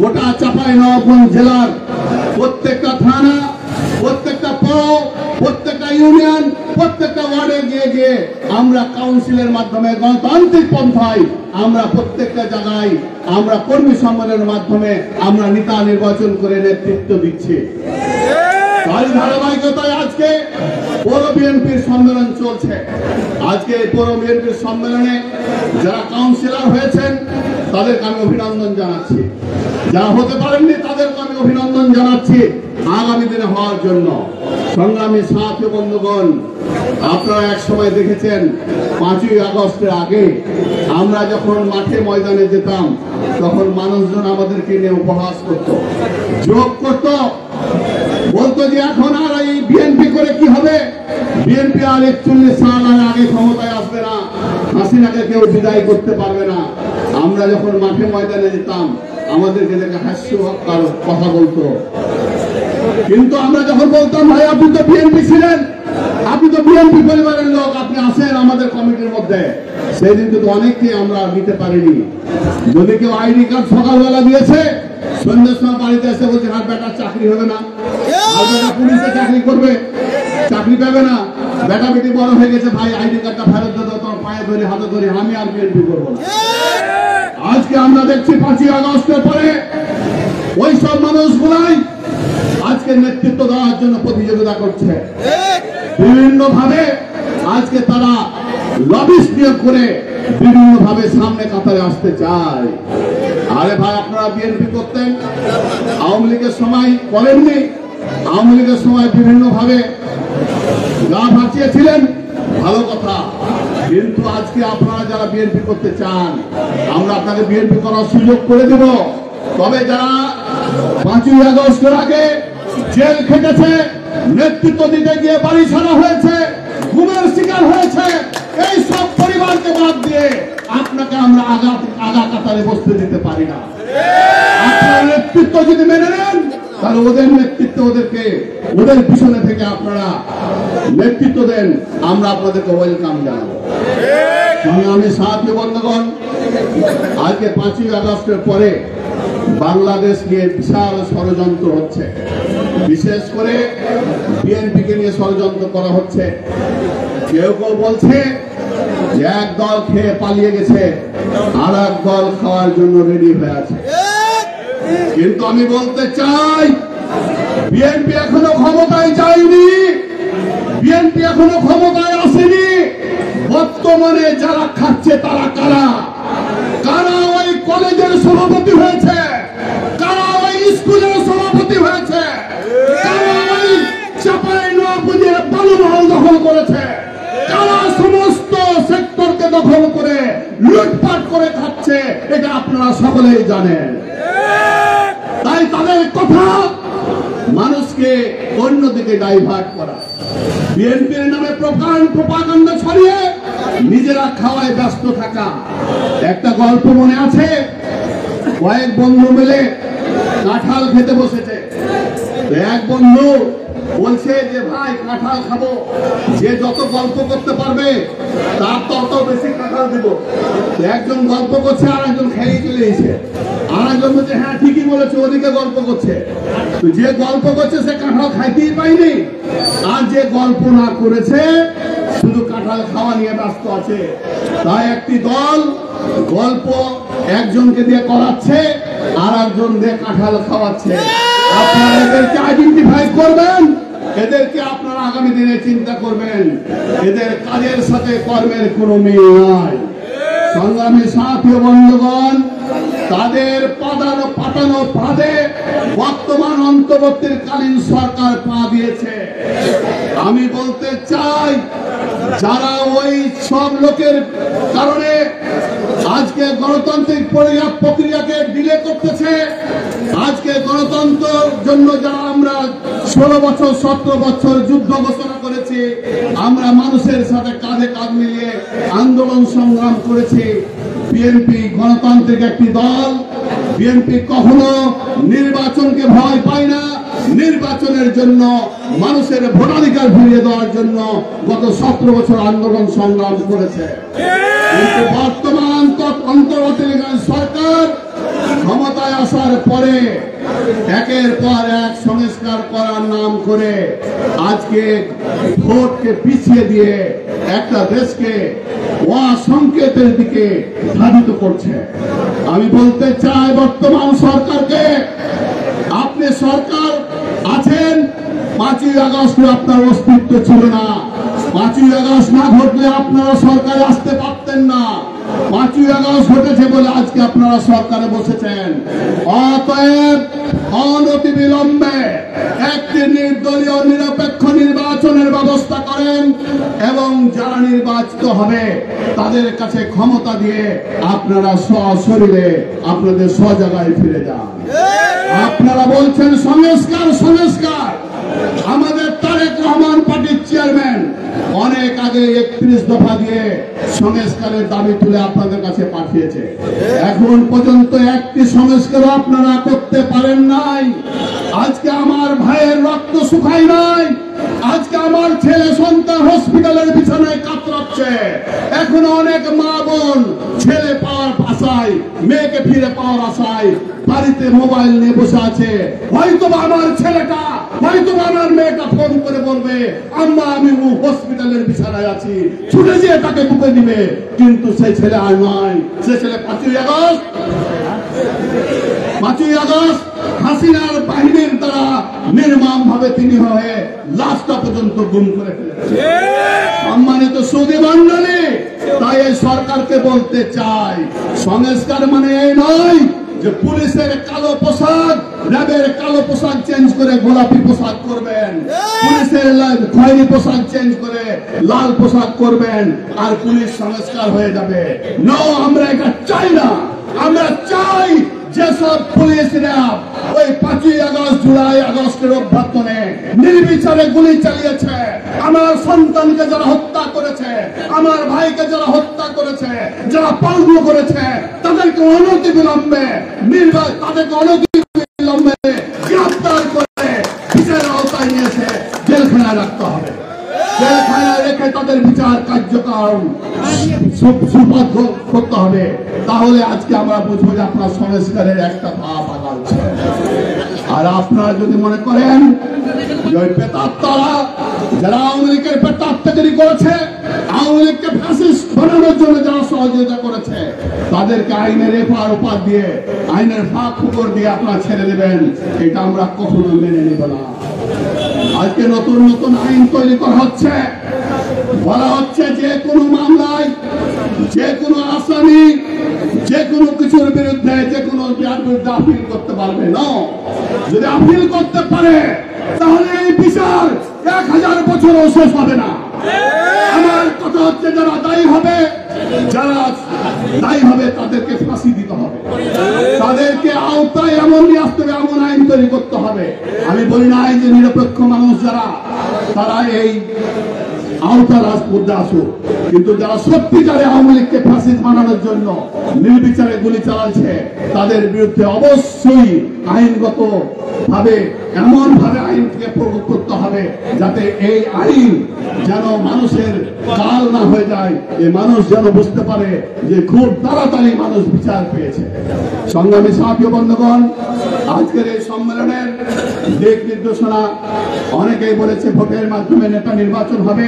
[SPEAKER 2] গোটা চাঁপাইনবাবগঞ্জ জেলার প্রত্যেকটা থানা, প্রত্যেকটা পৌর, প্রত্যেকটা ইউনিয়ন, প্রত্যেকটা ওয়ার্ডে গিয়ে গিয়ে আমরা কাউন্সিলের মাধ্যমে গণতান্ত্রিক পন্থায় আমরা প্রত্যেকটা জায়গায় আমরা কর্মী সম্মেলনের মাধ্যমে আমরা নেতা নির্বাচন করে নেতৃত্ব দিচ্ছি। তার ধারাবাহিকতায় আজকে পৌর বিএনপির সম্মেলন চলছে। আজকে এই পৌর বিএনপির সম্মেলনে যারা কাউন্সিলর হয়েছেন তাদেরকে আমি অভিনন্দন জানাচ্ছি, যারা হতে পারেননি তাদেরকে আমি অভিনন্দন জানাচ্ছি আগামী দিনে হওয়ার জন্য। সংগ্রামী সাথী বন্ধুগণ, আপনারা এক সময় দেখেছেন 5ই আগস্টের আগে আমরা যখন মাঠে ময়দানে যেতাম তখন মানুষজন আমাদেরকে নিয়ে উপহাস করত, যোগ করত, বলতো যে এখন আর এই বিএনপি করে কি হবে, বিএনপি আর 41 সাল আগে ক্ষমতায় আসবে না, হাসিনাকে কেউ বিদায় করতে পারবে না। আমরা যখন মাঠে ময়দানে যেতাম আমাদেরকে দেখে হাস্যকর কথা বলতো, কিন্তু আমরা যখন বলতাম ভাই আপনি তো বিএনপি ছিলেন, আপনি তো বিএনপি পরিবারের লোক, আপনি আসেন আমাদের কমিটির মধ্যে, সেই দিন কিন্তু অনেককে আমরা দিতে পারিনি। যদি কেউ আইডি কার্ড সকালবেলা দিয়েছে, সন্ধ্যের সময় বাড়িতে এসে বলছে হাত বেটার চাকরি হবে না, আর বেটা পুলিশে চাকরি করবে, চাকরি পাবে না, বেটা বেটি বড় হয়ে গেছে, ভাই আইডি কার্ডটা ফেরত দিতে, তোমার পায়ে ধরে হাতে ধরে আমি আর বিএনপি করবো না। আজকে আমরা দেখছি 5ই আগস্টের পরে ওই সব মানুষগুলাই আজকে নেতৃত্ব দেওয়ার জন্য প্রতিযোগিতা করছে, বিভিন্ন ভাবে আজকে তারা লবিস্ট নিয়োগ করে বিভিন্ন ভাবে সামনে কাতারে আসতে চায়। আরে ভাই আপনারা বিএনপি করতেন, আওয়ামী লীগের সময় করেননি, আওয়ামী লীগের সময় বিভিন্ন ভাবে গা ভাসিয়েছিলেন, ভালো কথা, কিন্তু আজকে আপনারা যারা বিএনপি করতে চান আমরা আপনাকে বিএনপি করার সুযোগ করে দেব। তবে যারা 5ই আগস্টের আগে জেল খেটেছে, নেতৃত্ব দিতে গিয়ে বাড়ি ছাড়া হয়েছে, গুমের শিকার হয়েছে, এই সব পরিবারকে বাদ দিয়ে আপনাকে আমরা আগা কাতারে বসতে দিতে পারি না। আপনার নেতৃত্ব যদি মেনে নেন তাহলে ওদের নেতৃত্ব ওদের পিছনে থেকে আপনারা নেতৃত্ব দেন, আমরা আপনাদেরকে ওয়েলকাম জানাবো। সংগ্রামী সাথী বন্ধুগণ, আজকে 5ই আগস্টের পরে বাংলাদেশ নিয়ে বিশাল ষড়যন্ত্র হচ্ছে, বিশেষ করে বিএনপিকে নিয়ে ষড়যন্ত্র করা হচ্ছে। কেউ কেউ বলছে যে এক দল খেয়ে পালিয়ে গেছে, আর এক দল খাওয়ার জন্য রেডি হয়ে আছে, কিন্তু আমি বলতে চাই বিএনপি এখনো ক্ষমতায় যায়নি, বিএনপি এখনো ক্ষমতায় আসেনি। বর্তমানে যারা খাচ্ছে তারা কারা? কারা ওই কলেজের সভাপতি হয়েছে, কারা ওই স্কুলের সভাপতি হয়েছে, কারা ওই চাঁপাইনবাবগঞ্জের বালুমহল দখল করেছে, কারা সমস্ত সেক্টরকে দখল করে লুটপাট করে খাচ্ছে, এটা আপনারা সকলেই জানেন। তাই তাদের কথা মানুষকে অন্যদিকে ডাইভার্ট করা, বিএনপির নামে প্রোপাগান্ডা ছড়িয়ে নিজেরা খাওয়ায় ব্যস্ত থাকা। একটা গল্প মনে আছে, কয়েক বন্ধু মিলে কাঁঠাল খেতে বসেছে, এক বন্ধু বলছে যে ভাই কাঁঠাল খাবো, যে যত গল্প করতে পারবে তার তত বেশি কাঁঠাল দিব। একজন গল্প করছে আর একজন খেয়ে চলে এসেছে, আর একজন বলছে হ্যাঁ ঠিকই বলেছে, ওদিকে গল্প করছে। যে গল্প করছে সে কাঁঠাল খাইতেই পাইনি, আর যে গল্প না করেছে শুধু কাঁঠাল খাওয়া নিয়ে ব্যস্ত আছে। তাই একটি দল গল্প একজনকে দিয়ে করাচ্ছে আর একজন দিয়ে কাঁঠাল খাওয়াচ্ছে। আপনারা এদেরকে আইডেন্টিফাই করবেন, এদেরকে আপনারা আগামী দিনে চিন্তা করবেন, এদের কাজের সাথে কর্মের কোনো মিল নাই। সংগ্রামী সাথী বন্ধুগণ, তাদের পাতানো ফাঁদে বর্তমান অন্তর্বর্তীকালীন সরকার পা দিয়েছে। আমি বলতে চাই যারা ওই সব লোকের কারণে আজকে গণতান্ত্রিক প্রক্রিয়াকে ডিলে করতেছে, আজকে গণতন্ত্রের জন্য যারা আমরা 16 বছর 17 বছর যুদ্ধ ঘোষণা করেছি, আমরা মানুষের সাথে কাঁধে কাঁধ মিলিয়ে আন্দোলন সংগ্রাম করেছি। বিএনপি গণতান্ত্রিক একটি দল, বিএনপি কখনো নির্বাচনকে ভয় পায় না, নির্বাচনের জন্য মানুষের ভোটাধিকার ফিরিয়ে দেওয়ার জন্য গত 17 বছর আন্দোলন সংগ্রাম করেছে। কিন্তু বর্তমান অন্তর্বর্তীকালীন সরকার ক্ষমতায় আসার পরে একের পর এক সংস্কার করার নাম করে আজকে ভোটকে পিছিয়ে দিয়ে একটা দেশকে অসংকেতের দিকে ধাবিত করছে। আমি বলতে চাই বর্তমান সরকারকে, আপনি সরকার আছেন, 5ই আগস্টে আপনার অস্তিত্ব ছিল না, 5ই আগস্ট না ঘটলে আপনারা সরকারে আসতে পারতেন না, 5ই আগস্ট ঘটেছে বলে আজকে আপনারা সরকারে বসেছেন। অতএব অনতিবিলম্বে একটি নির্দলীয় নিরপেক্ষ নির্বাচন নির্বাচনের ব্যবস্থা করেন এবং যারা নির্বাচিত হবে তাদের কাছে ক্ষমতা দিয়ে আপনারা সশরীরে আপনাদের স্বজায়গায় ফিরে যান। আপনারা বলছেন সংস্কার সংস্কার, আমাদের তারেক রহমান পার্টির চেয়ারম্যান অনেক আগে 31 দফা দিয়ে সংস্কারের দাবি তুলে আপনাদের কাছে পাঠিয়েছে। এখন পর্যন্ত একটি সংস্কার আপনারা করতে পারেন নাই। আজকে আমার ভাইয়ের রক্ত শুকায় নাই, আজকে আমার ছেলে সন্তান হসপিটালের বিছানায় কাতরাচ্ছে। এখন অনেক মা বোন ছেলে পাওয়ার আশায়, মেয়েকে ফিরে পাওয়ার আশায় বাড়িতে মোবাইল নিয়ে বসে আছে। হয়তো আমার ছেলেটা, হয়তো আমার মেয়েটা ফোন করে বলবে আম্মা আমি হসপিটালের বিছানায় আছি, ছুটে যেয়ে তাকে বুকে দিবে। কিন্তু সেই ছেলে আর নয়, সে ছেলে 5ই আগস্ট হাসিনার বাহিনীর দ্বারা নির্মম ভাবে তিনি হয়ে লাশটা পর্যন্ত গুম করে ফেলেছে। সম্মানিত সুধী মণ্ডলী, তাই এই সরকারকে বলতে চাই, সংস্কার মানে এই নয় যে পুলিশের কালো পোশাক, র্যাবের কালো পোশাক চেঞ্জ করে গোলাপি পোশাক করবেন, পুলিশের খয়েরি পোশাক চেঞ্জ করে লাল পোশাক করবেন আর পুলিশ সংস্কার হয়ে যাবে। নো, আমরা এটা চাই না। আমরা চাই যেসব পুলিশ র্যাব ওই 5ই আগস্ট জুলাই আগস্টের অভ্যর্থনে নির্বিচারে গুলি চালিয়েছে, আমার সন্তানকে যারা হত্যা করেছে, আমার ভাইকে যারা হত্যা করেছে, যারা পঙ্গু করেছে, তাদেরকে অনতিবিলম্বে গ্রেফতার করে বিচারের আওতায় নিয়েছে জেলখানায় রাখতে হবে। জেলখানায় রেখে তাদের বিচার কার্যক্রম সুপথ করতে হবে। তাহলে আজকে আমরা বুঝবো যে আপনার সংস্কারের একটা ভাব আগাচ্ছে। আর আপনারা যদি মনে করেন যে ওই পেতাত্তারা যারা আওয়ামী লীগের পেতাত্তাগিরি করেছে, আওয়ামী লীগকে ফ্যাসিস্ট বানানোর জন্য যারা সহযোগিতা করেছে, তাদেরকে আইনের এপার ওপার দিয়ে, আইনের ফাঁক ফুকর দিয়ে আপনারা ছেড়ে দেবেন, এটা আমরা কখনো মেনে নেব না। আজকে নতুন নতুন আইন তৈরি করা হচ্ছে, বলা হচ্ছে যে কোনো মামলায় যে কোনো আসামি যে কোনো কিছুর বিরুদ্ধে যে কোনো বিরুদ্ধে আপিল করতে পারবে না। যদি আপিল করতে পারে তাহলে এই বিচার 1000 বছরও শেষ হবে না। আমার কথা হচ্ছে যারা দায়ী হবে তাদেরকে ফাঁসি দিতে হবে, তাদেরকে আওতায় এমন নিয়ে আসতে হবে, এমন আইন তৈরি করতে হবে। আমি বলি নাই যে নিরপেক্ষ মানুষ যারা তারা এই আওতার রাজপথে আসুক, কিন্তু যারা সত্যিকারে আওয়ামী লীগকে ফ্যাসিস্ট বানানোর জন্য নির্বিচারে গুলি চালাচ্ছে তাদের বিরুদ্ধে অবশ্যই আইনগত ভাবে এমন ভাবে আইনকে প্রয়োগ করতে হবে যাতে এই আইন যেন মানুষের কাল না হয়ে যায়, এই মানুষ যেন বুঝতে পারে যে খুব তাড়াতাড়ি মানুষ বিচার পেয়েছে। সংগ্রামী সাথী বন্ধুগণ, আজকের এই সম্মেলনের দিক নির্দেশনা অনেকেই বলেছে ভোটের মাধ্যমে নেতা নির্বাচন হবে।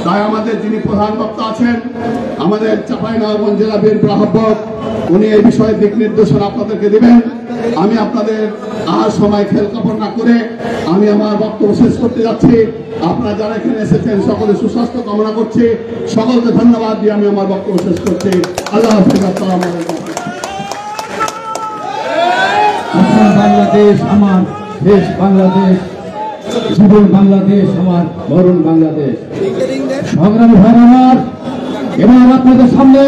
[SPEAKER 2] তাই আমাদের যিনি প্রধান বক্তা আছেন, আমাদের চাঁপাইনবাবগঞ্জ জেলা বিএনপির আহ্বায়ক, উনি এই বিষয়ে দিক নির্দেশনা আপনাদেরকে দিবেন। আমি আপনাদের আর সময় খেল কাপড় না করে আমি আমার বক্তব্য শেষ করতে যাচ্ছি। আপনারা যারা এখানে এসেছেন সকলে সুস্বাস্থ্য কামনা করছি, সকলকে ধন্যবাদ দিয়ে আমি আমার বক্তব্য শেষ করছি। আল্লাহ হাফেজ। আসসালামু আলাইকুম।
[SPEAKER 1] বাংলাদেশ আমার দেশ, বাংলাদেশ জীবন, বাংলাদেশ আমার মরণ, বাংলাদেশ। সংগ্রামী ভাই আমার, এবার আপনাদের সামনে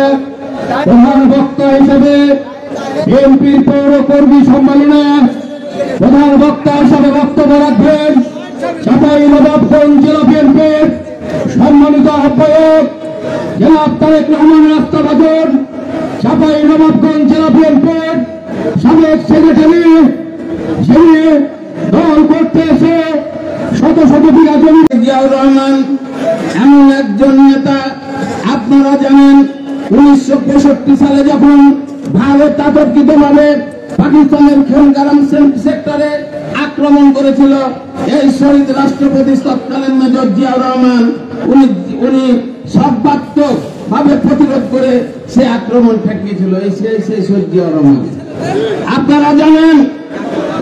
[SPEAKER 1] প্রধান বক্তা হিসেবে বিএনপির পৌর কর্মী সম্মেলনের প্রধান বক্তা হিসেবে বক্তব্য রাখবেন চাঁপাইনবাবগঞ্জ জেলা বিএনপির সম্মানিত আহ্বায়ক জনাব তারেক রহমান রাস্তাবাদন, চাঁপাইনবাবগঞ্জ জেলা বিএনপির সাবেক সেক্রেটারি, যিনি দল করতে এসে শত শত বিঘা জমি। জিয়াউর রহমান এমন একজন নেতা, আপনারা জানেন 1965 সালে যখন ভারত তাৎক্ষণিকভাবে পাকিস্তানের খেলগারাম সেক্টরে আক্রমণ করেছিল, এই শহীদ রাষ্ট্রপতি তৎকালীন মেজর জিয়াউর রহমান উনি সর্বাত্মক ভাবে প্রতিরোধ করে সে আক্রমণ ঠেকিয়েছিল। সেই শহীদ জিয়াউর রহমান। আপনারা জানেন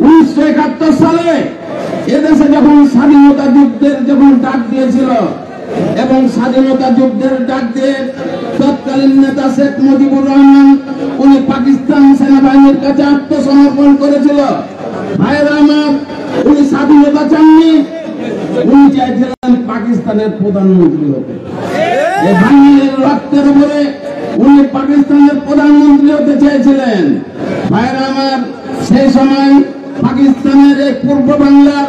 [SPEAKER 1] 1971 সালে এদেশে যখন স্বাধীনতা যুদ্ধের যখন ডাক দিয়েছিল এবং স্বাধীনতা যুদ্ধের ডাক দিয়ে তৎকালীন নেতা শেখ মুজিবুর রহমান উনি পাকিস্তান সেনাবাহিনীর কাছে আত্মসমর্পণ করেছিল। ভাইয়েরা আমার, উনি স্বাধীনতা চাননি,
[SPEAKER 2] উনি চাইছিলেন পাকিস্তানের প্রধানমন্ত্রী হতে। এই বাঙালির রক্তের উপরে উনি পাকিস্তানের প্রধানমন্ত্রী হতে চেয়েছিলেন। ভাইরা আমার, সেই সময় পাকিস্তানের এই পূর্ব বাংলার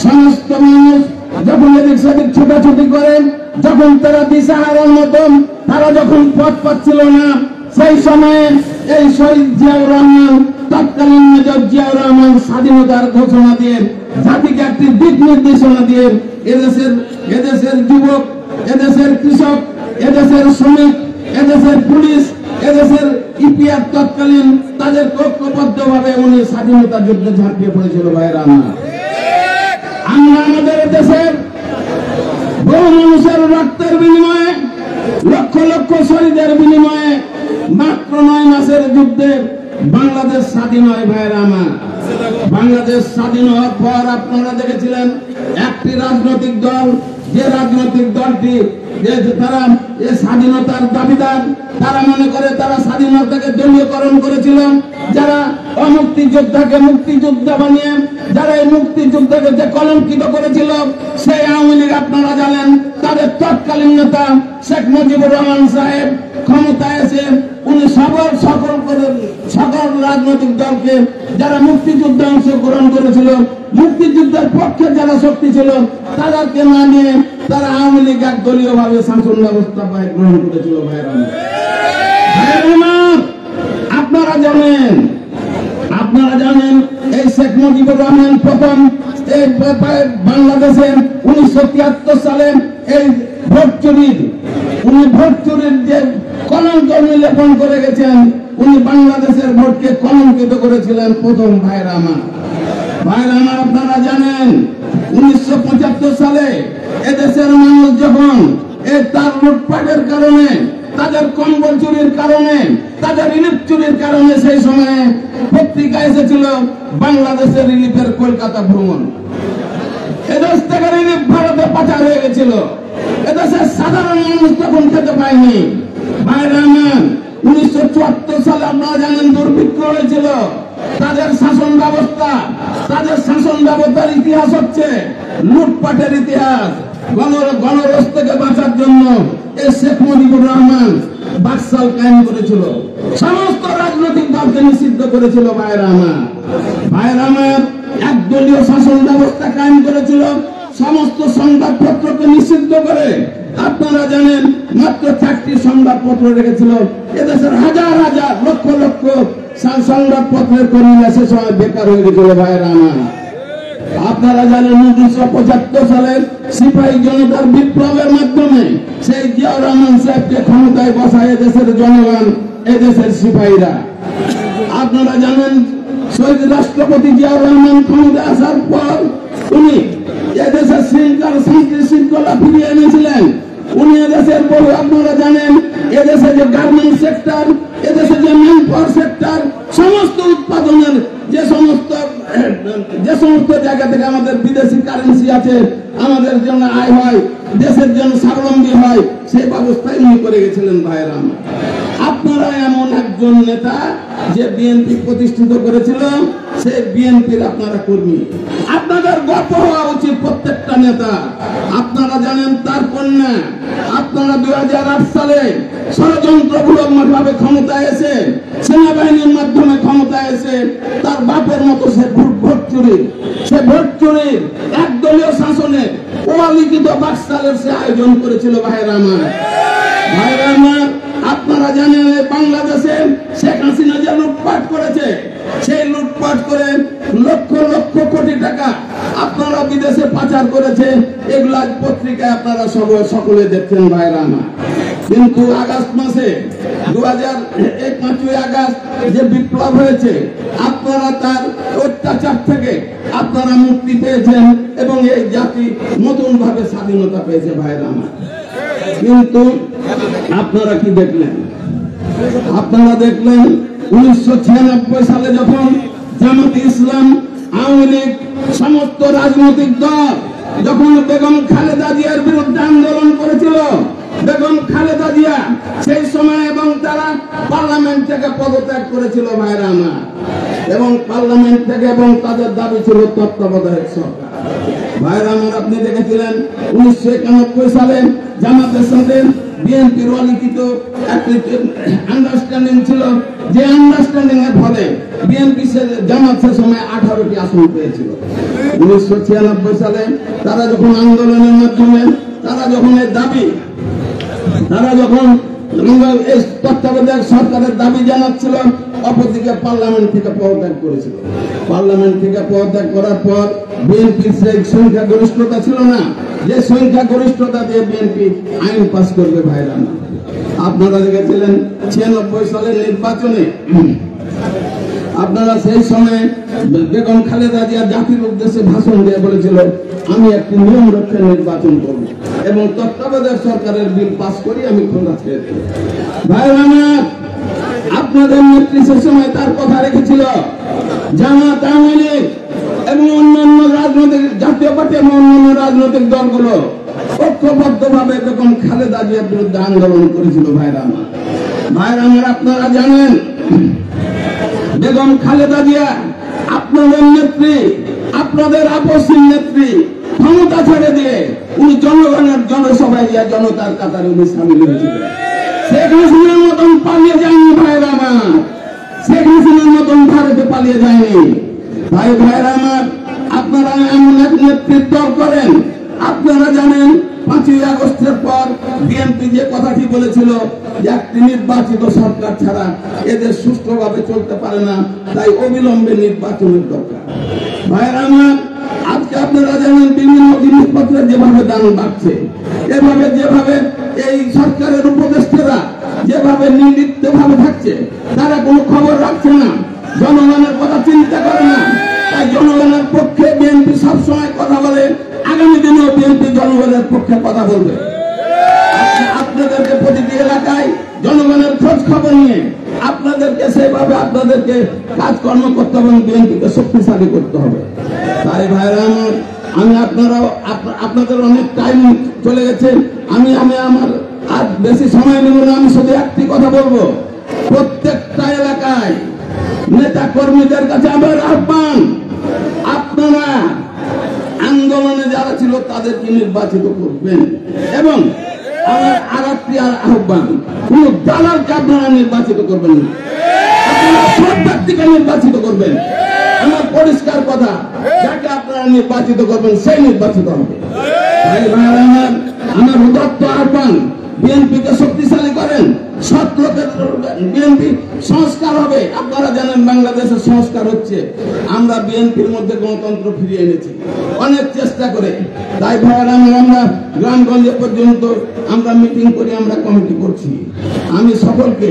[SPEAKER 2] সমস্ত মানুষ যখন এদিক সেদিক ছোটাছুটি করেন, যখন তারা দিশাহারার মতন তারা যখন পথ পাচ্ছিল না, সেই সময়ে এই শহীদ জিয়াউর রহমান, তৎকালীন মেজর জিয়াউর রহমান স্বাধীনতার ঘোষণা দিয়ে জাতিকে একটি দিক নির্দেশনা দিয়ে এদেশের যুবক, এদেশের কৃষক, এদেশের শ্রমিক, এদেশের পুলিশ, এদেশের ইপিআর তৎকালীন তাদের ঐক্যবদ্ধভাবে উনি স্বাধীনতা যুদ্ধে ঝাঁপিয়ে পড়েছিল। ভাইরা আমরা আমাদের দেশের বহু মানুষের রক্তের বিনিময়ে, লক্ষ লক্ষ শহীদের বিনিময়ে মাত্র 9 মাসের যুদ্ধে বাংলাদেশ স্বাধীন হয়। ভাইরা আমার, বাংলাদেশ স্বাধীন হওয়ার পর আপনারা দেখেছিলেন একটি রাজনৈতিক দল, যে রাজনৈতিক দলটি তারা এই স্বাধীনতার দাবিদার, তারা মনে করে তারা স্বাধীনতাকে দলীয়করণ করেছিল। যারা অমুক্তিযোদ্ধাকে মুক্তিযোদ্ধা বানিয়ে যারা এই মুক্তিযোদ্ধাকে যে কলঙ্কিত করেছিল, সেই আওয়ামী লীগ আপনারা জানেন তাদের তৎকালীন নেতা শেখ মুজিবুর রহমান সাহেব ক্ষমতায় এসে উনি সকল রাজনৈতিক দলকে যারা মুক্তিযুদ্ধে অংশগ্রহণ করেছিল, মুক্তিযুদ্ধের পক্ষে যারা শক্তি ছিল, তাদেরকে না নিয়ে তারা আওয়ামী লীগ এক দলীয় ভাবে শাসন ব্যবস্থা গ্রহণ করেছিল। ভাইরা আপনারা জানেন এই শেখ মুজিবুর রহমান প্রথম এই বাংলাদেশে 1973 সালে এই ভোট চুরির যে কলঙ্ক লেপন করে গেছেন, উনি বাংলাদেশের ভোটকে কলঙ্কিত করেছিলেন প্রথম। ভাইরা আমার, আপনারা জানেন 1975 সালে এদেশের মানুষ যখন এই তার লুটপাটের কারণে, তাদের কম্বল চুরির কারণে, তাদের রিলিফ চুরির কারণে সেই সময়ে পত্রিকা এসেছিল বাংলাদেশের রিলিফের কলকাতা ভ্রমণ। এদেশ থেকে রিলিফ ভারতে পাচার হয়ে গেছিল, এদেশের সাধারণ মানুষ তখন খেতে পায়নি। ভাইরা আমার, 1974 সালে আপনারা জানেন দুর্ভিক্ষ হয়েছিল। তাদের শাসন ব্যবস্থার ইতিহাস হচ্ছে লুটপাটের ইতিহাস। গণরোষ থেকে বাঁচার জন্য এই শেখ মুজিবুর রহমান বাকশাল কায়েম করেছিল, সমস্ত রাজনৈতিক দলকে নিষিদ্ধ করেছিল। ভাইরা আমার, একদলীয় শাসন ব্যবস্থা কায়েম করেছিল, সমস্ত সংবাদপত্রকে নিষিদ্ধ করে আপনারা জানেন মাত্র 4টি সংবাদপত্র রেখেছিল। এদেশের হাজার হাজার লক্ষ লক্ষ সংবাদপত্রের কর্মীরা সে সময় বেকার হয়ে গেছিল। ভাইরা আমার, আপনারা জানেন 1975 সালে সিপাহী জনতার বিপ্লবের মাধ্যমে সেই জিয়াউর রহমান সাহেবকে ক্ষমতায় বসায় এদেশের জনগণ, এদেশের সিপাহীরা। আপনারা জানেন শহীদ রাষ্ট্রপতি জিয়াউর রহমান ক্ষমতায় আসার পর উনি এদেশের শান্তি শৃঙ্খলা ফিরিয়ে এনেছিলেন। উনি এদেশের বহু, আপনারা জানেন এদেশে যে গার্মেন্ট সেক্টর, এদেশে যে ম্যান পাওয়ার সেক্টর, সমস্ত উৎপাদনের যে সমস্ত জায়গা থেকে আমাদের বিদেশি কারেন্সি আছে, আমাদের জন্য আয় হয়, দেশের জন্য স্বাবলম্বী হয়, সেই ব্যবস্থাই উনি করে গেছিলেন। ভাইরা আপনারা এমন একজন নেতা যে বিএনপি প্রতিষ্ঠিত করেছিল, সেই বিএনপির আপনারা কর্মী, আপনাদের গর্ব হওয়া উচিত প্রত্যেকটা নেতা। আপনারা জানেন তার কন্যা, আপনারা 2008 সালে ষড়যন্ত্রমূলক ভাবে ক্ষমতায় এসে, সেনাবাহিনীর মাধ্যমে ক্ষমতায় এসে তার বাপের মতো সে ভোট চুরির একদলীয় শাসনে অলিখিত বাকশালের সে আয়োজন করেছিল। ভাইরা আমার, আপনারা জানেন বাংলাদেশে শেখ হাসিনা যে লুটপাট করেছে, সেই লুটপাট করে লক্ষ লক্ষ কোটি টাকা আপনারা বিদেশে পাচার করেছে, এগুলা পত্রিকায় আপনারা সকলে দেখছেন। ভাইরা আমার, কিন্তু আগস্ট মাসে 5ই আগস্ট যে বিপ্লব হয়েছে, আপনারা তার অত্যাচার থেকে আপনারা মুক্তি পেয়েছেন এবং এই জাতি নতুন ভাবে স্বাধীনতা পেয়েছে। ভাইরা আমার, কিন্তু আপনারা কি দেখলেন? আপনারা দেখলেন 1996 সালে যখন জামাতে ইসলাম, আওয়ামী লীগ, সমস্ত রাজনৈতিক দল যখন বেগম খালেদা জিয়ার বিরুদ্ধে আন্দোলন করেছিল, বেগম খালেদা জিয়া সেই সময় এবং তারা পার্লামেন্ট থেকে পদত্যাগ করেছিল। ভাইরা আমার, এবং পার্লামেন্ট থেকে, এবং তাদের দাবি ছিল তত্ত্বাবধায়ক সরকার। ভাইরা আমার, আপনি দেখেছিলেন 1991 সালে জামাতের সাথে বিএনপির অলিখিত একটি আন্ডারস্ট্যান্ডিং ছিল, যে আন্ডারস্ট্যান্ডিং এর ফলে বিএনপি জামাত সে সময় 18টি আসন পেয়েছিল। 1996 সালে তারা যখন আন্দোলনের মাধ্যমে তারা যখন এই দাবি, তারা যখন এই তত্ত্বাবধায়ক সরকারের দাবি জানাচ্ছিল, অপরদিকে পার্লামেন্ট থেকে পদত্যাগ করেছিল। পার্লামেন্ট থেকে পদত্যাগ করার পর বিএনপির সেই সংখ্যাগরিষ্ঠতা ছিল না, যে সংখ্যাগরিষ্ঠতা দিয়ে বিএনপি আইন পাস করবে। ভাইরা না, আপনারা দেখেছিলেন 96 সালের নির্বাচনে, আপনারা সেই সময় বেগম খালেদা জিয়া জাতির উদ্দেশ্যে ভাষণ দিয়ে বলেছিল, আমি একটি নিয়ম রক্ষে নির্বাচন করব এবং তত্ত্বাবধায়ক সরকারের বিল পাস করি আমি ক্ষমতা ছেড়ে দেব। ভাইরা আমার, আপনাদের নেত্রী সে সময় তার কথা রেখেছিল। জামাত, আওয়ামী লীগ এবং অন্যান্য রাজনৈতিক জাতীয় পার্টি এবং অন্যান্য রাজনৈতিক দলগুলো ঐক্যবদ্ধভাবে বেগম খালেদা জিয়ার বিরুদ্ধে আন্দোলন করেছিল। ভাইরা আমার, আপনারা জানেন বেগম খালেদা জিয়া আপনাদের নেত্রী, আপনাদের আপসীন নেত্রী, ক্ষমতা ছেড়ে দিয়ে উনি জনগণের জনসভায় গিয়ে জনতার কাতারে উনি সামিল হয়েছিলেন। শেখ হাসিনার মতন পালিয়ে যায়নি। ভাইরা আমার, শেখ হাসিনার মতন ভারতে পালিয়ে যায়নি। ভাইরা আমার, আপনারা এমন এক নেতৃত্ব করেন। আপনারা জানেন 5ই আগস্টের পর বিএনপি যে কথাটি বলেছিল যে একটি নির্বাচিত সরকার ছাড়া এদের সুষ্ঠুভাবে চলতে পারে না, তাই অবিলম্বে নির্বাচনের দরকার। ভাইরা আমার, আজকে আপনারা জানেন বিভিন্ন জিনিসপত্রের যেভাবে দাম বাড়ছে, এভাবে যেভাবে এই সরকারের উপদেষ্টারা যেভাবে নির্লিপ্ত ভাবে থাকছে, তারা কোনো খবর রাখছে না, জনগণের কথা চিন্তা করে না। তাই জনগণের পক্ষে বিএনপি সবসময় কথা বলে, আগামী দিনেও বিএনপি জনগণের পক্ষে কথা বলবে। আপনাদেরকে প্রতিটি এলাকায় জনগণের খোঁজ খবর নিয়ে আপনাদেরকে সেভাবে আপনাদেরকে কাজকর্ম করতে হবে, বিএনপিকে শক্তিশালী করতে হবে। তাই ভাইরা আমার, আমি আপনাদের অনেক টাইম চলে গেছে, আমি আমার আর বেশি সময় নেব না। আমি শুধু একটি কথা বলবো, প্রত্যেকটা এলাকায় নেতা কর্মীদের কাছে আমার আহ্বান, আপনারা আন্দোলনে যারা ছিল তাদেরকে নির্বাচিত করবেন। এবং আমার আর একটি আহ্বান, কোন দালালকে আপনারা নির্বাচিত করবেন না, আপনারা সব ব্যক্তিকে নির্বাচিত করবেন। আমার পরিষ্কার কথা, যাকে আপনারা নির্বাচিত করবেন সেই নির্বাচিত হবে। আমার উদাত্ত আহ্বান, বিএনপিকে শক্তিশালী করেন, সৎ লোকের বিএনপি সংস্কার হবে। আপনারা জানেন বাংলাদেশের সংস্কার হচ্ছে, আমরা বিএনপির মধ্যে গণতন্ত্র ফিরিয়ে এনেছি অনেক চেষ্টা করে। তাই ভাইরা আমরা গ্রামগঞ্জে পর্যন্ত আমরা মিটিং করি, আমরা কমিটি করছি। আমি সকলকে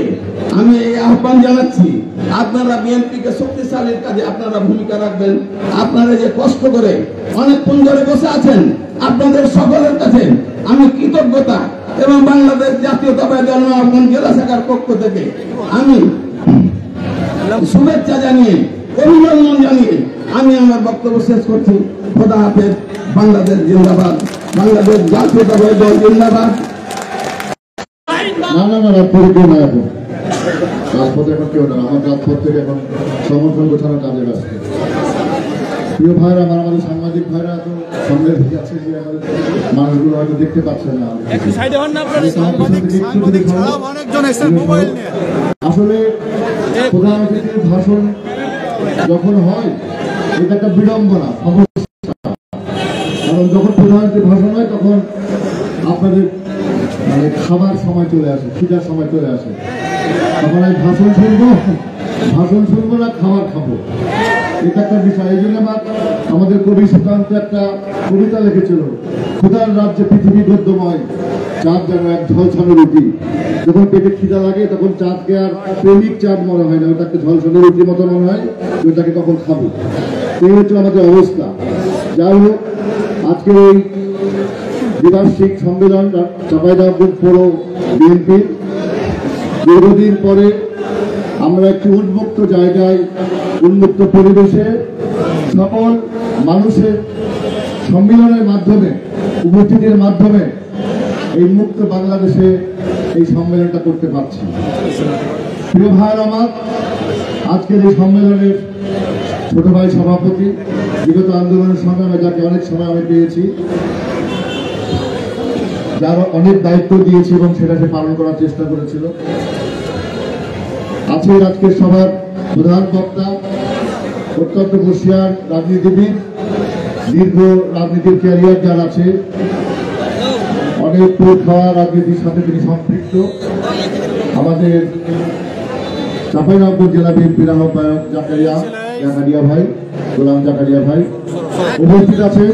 [SPEAKER 2] আমি এই আহ্বান জানাচ্ছি, আপনারা বিএনপিকে শক্তিশালীর কাজে আপনারা ভূমিকা রাখবেন। আপনারা যে কষ্ট করে অনেক পুঞ্জরে বসে আছেন, আপনাদের সকলের কাছে আমি কৃতজ্ঞতা এবং বাংলাদেশ জাতীয়তাবাদী দল নবাবগঞ্জ জেলা শাখার পক্ষ থেকে আমি শুভেচ্ছা জানিয়ে, অভিনন্দন জানিয়ে আমি আমার বক্তব্য শেষ করছি। খোদা হাফেজ। বাংলাদেশ জিন্দাবাদ, বাংলাদেশ জাতীয়তাবাদী দল জিন্দাবাদ।
[SPEAKER 5] কেউ না, এখন রাজপথে এখন কেউ না, আমার রাজপথ থেকে এখন সমর্থন গোছানোর কাজে ব্যস্ত। প্রিয় ভাইরা আমার, আমাদের সাংবাদিক ভাইরা তো সামনে দিকে আছে, যে আমাদের মানুষগুলো হয়তো দেখতে পাচ্ছে না। আসলে প্রধান অতিথির ভাষণ যখন হয় এটা একটা বিড়ম্বনা, সমস্যা। কারণ যখন প্রধান অতিথির ভাষণ হয় তখন আপনাদের মানে খাবার সময় চলে আসে, খিদার সময় চলে আসে। তখন আমি ভাষণ শুনবো না, খাবার খাবো, এটা একটা বিষয়। এই জন্য আমাদের কবি সুকান্ত একটা কবিতা লিখেছিল, ক্ষুধার রাজ্যে পৃথিবী গদ্যময়, চাঁদ যেন এক ঝলসানো রুটি। যখন পেটে খিদা লাগে তখন চাঁদকে আর প্রেমিক চাঁদ মনে হয় না, ওটাকে ঝলসানো রুটির মতো মনে হয়, ওটাকে তখন খাবো। এই হচ্ছে আমাদের অবস্থা। যাই হোক, আজকের এই দ্বিবার্ষিক সম্মেলন চাঁপাইনবাবগঞ্জ পৌর বিএনপির দীর্ঘদিন পরে আমরা একটি উন্মুক্ত জায়গায়, উন্মুক্ত পরিবেশে সকল মানুষের সম্মেলনের মাধ্যমে, উপস্থিতির মাধ্যমে এই মুক্ত বাংলাদেশে এই সম্মেলনটা করতে পারছি। প্রিয় ভাইয়ের আমার, আজকের এই সম্মেলনের ছোট ভাই সভাপতি, বিগত আন্দোলনের সংগ্রামে যাকে অনেক সময় আমি পেয়েছি, যার অনেক দায়িত্ব দিয়েছি এবং সেটা সে পালন করার চেষ্টা করেছিল। আছে আজকের সভার প্রধান বক্তা, অত্যন্ত বর্ষিয়ার রাজনীতিবিদ, দীর্ঘ রাজনীতির ক্যারিয়ার যার আছে, অনেক পোট খাওয়া রাজনীতির সাথে তিনি সম্পৃক্ত, আমাদের চাঁপাইনবাবগঞ্জ জেলা বিএনপির আহ্বায়ক জাকারিয়া ভাই, গোলাম জাকারিয়া ভাই উপস্থিত আছে।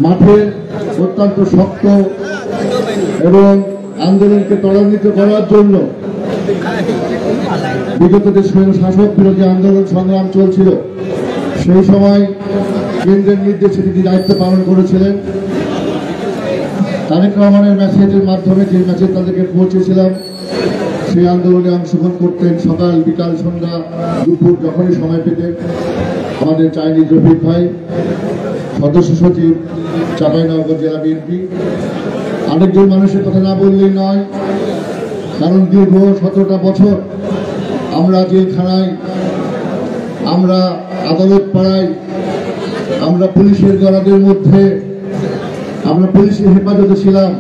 [SPEAKER 5] মাঠে অত্যন্ত শক্ত এবং আন্দোলনকে ত্বরান্বিত করার জন্য বিগত যে স্বয়ং শাসক বিরোধী আন্দোলন সংগ্রাম চলছিল, সেই সময় কেন্দ্রের নির্দেশে তিনি দায়িত্ব পালন করেছিলেন। তারেক রহমানের মেসেজের মাধ্যমে যে মেসেজ তাদেরকে পৌঁছেছিলাম, সেই আন্দোলনে অংশগ্রহণ করতেন সকাল বিকাল সন্ধ্যা দুপুর যখনই সময় পেতেন আমাদের চাইনিজ রফিক ভাই, সদস্য সচিব চাঁপাইনবাবগঞ্জ জেলা বিএনপি। আরেকজন মানুষের কথা না বললেই নয়, কারণ দীর্ঘ 17টা বছর আমরা জেলখানায়, আমরা আদালত পাড়ায়, আমরা পুলিশের গড়াদের মধ্যে, আমরা পুলিশের হেফাজতে ছিলাম।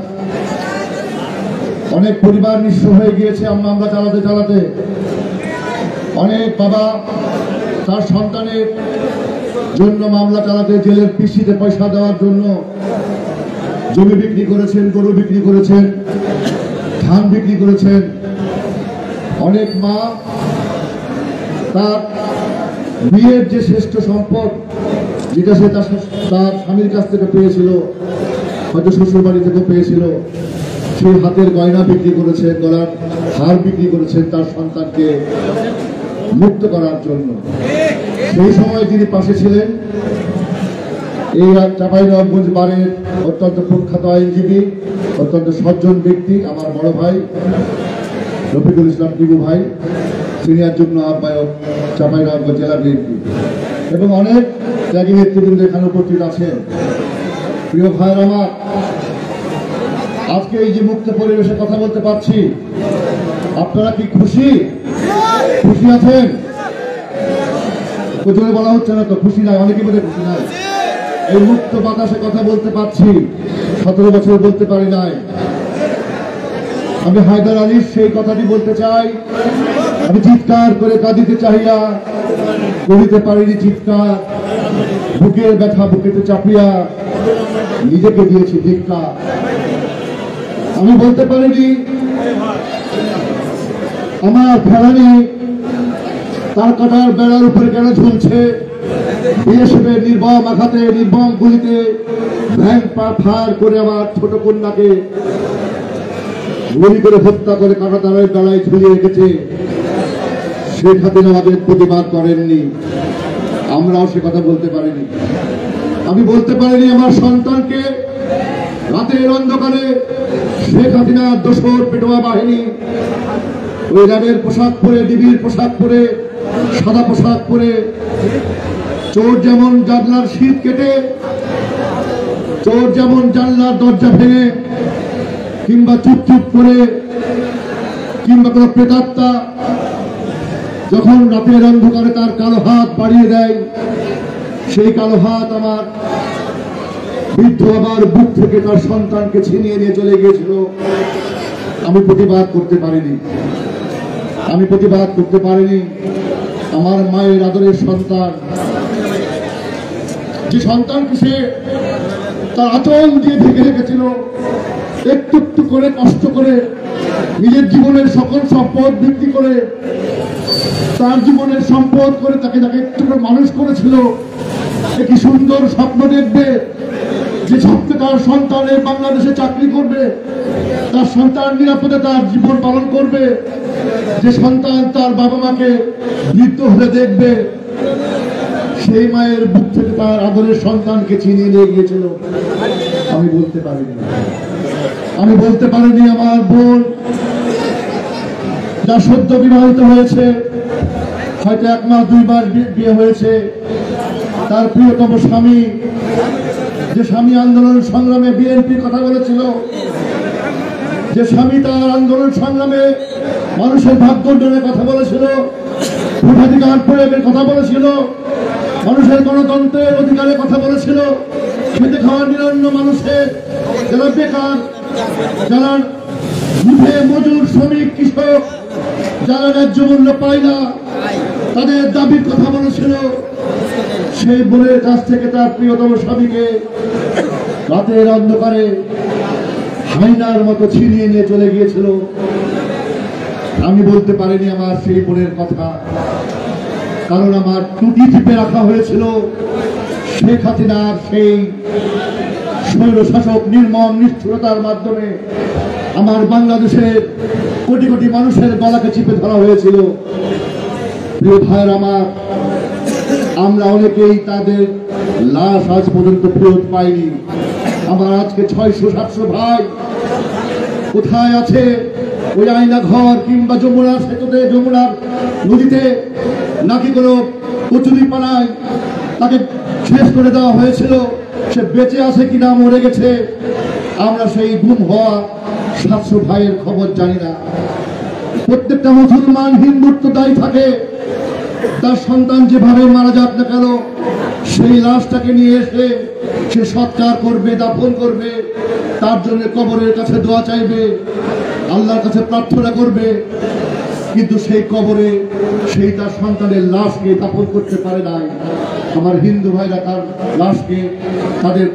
[SPEAKER 5] অনেক পরিবার নিঃস্ব হয়ে গিয়েছে আমরা চালাতে চালাতে। অনেক বাবা তার সন্তানের জন্য মামলা চালাতে জেলের পিসিতে পয়সা দেওয়ার জন্য জমি বিক্রি করেছেন, গরু বিক্রি করেছেন, ধান বিক্রি করেছেন। অনেক মা তার বিয়ের যে শ্রেষ্ঠ সম্পদ, যেটা সে তার স্বামীর কাছ থেকে পেয়েছিল, হয়তো শ্বশুর বাড়ি থেকে পেয়েছিল, সেই হাতের গয়না বিক্রি করেছেন, গলার হার বিক্রি করেছেন তার সন্তানকে মুক্ত করার জন্য। সেই সময় যিনি পাশে ছিলেন এই চাঁপাইনবাবগঞ্জ বারের অত্যন্ত প্রখ্যাত আইনজীবী, অত্যন্ত সজ্জন ব্যক্তি, আমার বড় ভাই রফিকুল ইসলাম টিবু ভাই, সিনিয়র যুগ্ম আহ্বায়ক চাঁপাইনবাবগঞ্জ জেলা বিএনপি, এবং অনেক ত্যাগী নেতৃবৃন্দ এখানে উপস্থিত আছেন। প্রিয় ভাইয়ের আমার, আজকে এই যে মুক্ত পরিবেশে কথা বলতে পারছি, আপনারা কি খুশি? খুশি আছেন? জোরে বলা হচ্ছে না তো, খুশি নাই, অনেকে বোধহয় খুশি নাই। এই মুক্ত বাতাসে কথা বলতে পারছি, 17 বছর বলতে পারি নাই। আমি হায়দার আলীর সেই কথাটি বলতে চাই, আমি চিৎকার করে কাঁদিতে চাহিয়া করিতে পারিনি চিৎকার, বুকের ব্যথা বুকেতে চাপিয়া নিজেকে দিয়েছি ধিক্কার। আমি বলতে পারিনি আমার ফেরানি তার কাটার বেড়ার উপরে কেন ঝুলছে, বিএসএফের নির্মম আঘাতে, নির্মম গুলিতে ভ্যান ফার করে আমার ছোট কন্যাকে গুলি করে হত্যা করে কাঁটাতারের বেলায় ঝুলিয়ে রেখেছে। শেখ হাসিনা আমাদের প্রতিবাদ করেননি, আমরাও সে কথা বলতে পারিনি। আমি বলতে পারিনি আমার সন্তানকে রাতের অন্ধকারে শেখ হাসিনার দোসর পেটোয়া বাহিনী ওই র্যাবের পোশাক পরে, ডিবির পোশাক পরে, সাদা পোশাক পরে, চোর যেমন জানলার শীত কেটে, চোর যেমন জানলার দরজা ভেঙে, কিংবা চুপ করে, কিংবা কোনো প্রেতাত্মা যখন রাতের অন্ধকারে তার কালো হাত বাড়িয়ে দেয়, সেই কালো হাত আমার বৃদ্ধ বাবার বুক থেকে তার সন্তানকে ছিনিয়ে নিয়ে চলে গিয়েছিল। আমি প্রতিবাদ করতে পারিনি, আমি প্রতিবাদ করতে পারিনি। আমার মায়ের আদরের সন্তান, যে সন্তানকে সে তার আঁচল দিয়ে ঢেকে রেখেছিল, একটু একটু করে কষ্ট করে নিজের জীবনের সকল সম্পদ বিক্রি করে, তার জীবনের সম্পদ করে তাকে একটু করে মানুষ করেছিল। একটি সুন্দর স্বপ্ন দেখবে, যে স্বপ্নে তার সন্তানের বাংলাদেশে চাকরি করবে, তার সন্তান নিরাপদে তার জীবন পালন করবে, যে সন্তান তার বাবা মাকে বৃদ্ধ হলে দেখবে, সেই মায়ের বুক থেকে তার আদরের সন্তানকে ছিনিয়ে নিয়ে গিয়েছিল। আমি বলতে পারিনি, আমি বলতে পারিনি আমার বোন যা সদ্য বিবাহিত হয়েছে, হয়তো 1 মাস 2 মাস বিয়ে হয়েছে, তার প্রিয়তম স্বামী, যে স্বামী আন্দোলন সংগ্রামে বিএনপির কথা বলেছিল, যে স্বামী তার আন্দোলন সংগ্রামে মানুষের ভাগ্য উন্নয়নের কথা বলেছিল, ভোটাধিকার প্রয়োগের কথা বলেছিল, মানুষের গণতন্ত্রের অধিকারে কথা বলেছিল। খেতে খাওয়া নিরন্ন মানুষের, যারা বেকার, যারা মুখে মজুর, শ্রমিক, কৃষক, যারা ন্যায্য মূল্য পায় না, তাদের দাবির কথা বলেছিল। সেই বোনের কাছ থেকে তার প্রিয়তম স্বামীকে রাতের অন্ধকারে হাইনার মতো ছিনিয়ে নিয়ে চলে গিয়েছিল। আমি বলতে পারিনি আমার সেই বোনের কথা, কারণ আমার টুটি টিপে রাখা হয়েছিল শেখ হাসিনার সেই স্বৈরশাসক নির্মম নিষ্ঠুরতার মাধ্যমে। আমার বাংলাদেশের কোটি কোটি মানুষের গলাকে চিপে ধরা হয়েছিল। প্রিয় ভাইয়ের আমার, আমরা অনেকেই তাদের লাশ আজ পর্যন্ত ফেরত পাইনি। আমার আজকে 600-700 ভাই কোথায় আছে? ওই আয়না ঘর কিংবা যমুনা সেতুতে, যমুনার নদীতে, নাকি কোনো কচুরি পানায় তাকে শেষ করে দেওয়া হয়েছিল। সে বেঁচে আছে কিনা মরে গেছে, আমরা সেই গুম হওয়া 700 ভাইয়ের খবর জানি না। প্রত্যেকটা মুসলমান, হিন্দুর তো দায়ী থাকে, তার সন্তান যেভাবে মারা যাক না কেন সেই লাশটাকে নিয়ে এসে সে সৎকার করবে, দাফন করবে, তার জন্য কবরের কাছে দোয়া চাইবে, আল্লাহর কাছে প্রার্থনা করবে। কিন্তু সেই কবরে সেই তার সন্তানের লাশকে দাফন করতে পারে নাই। আমার হিন্দু ভাইরা তার লাশকে, তাদের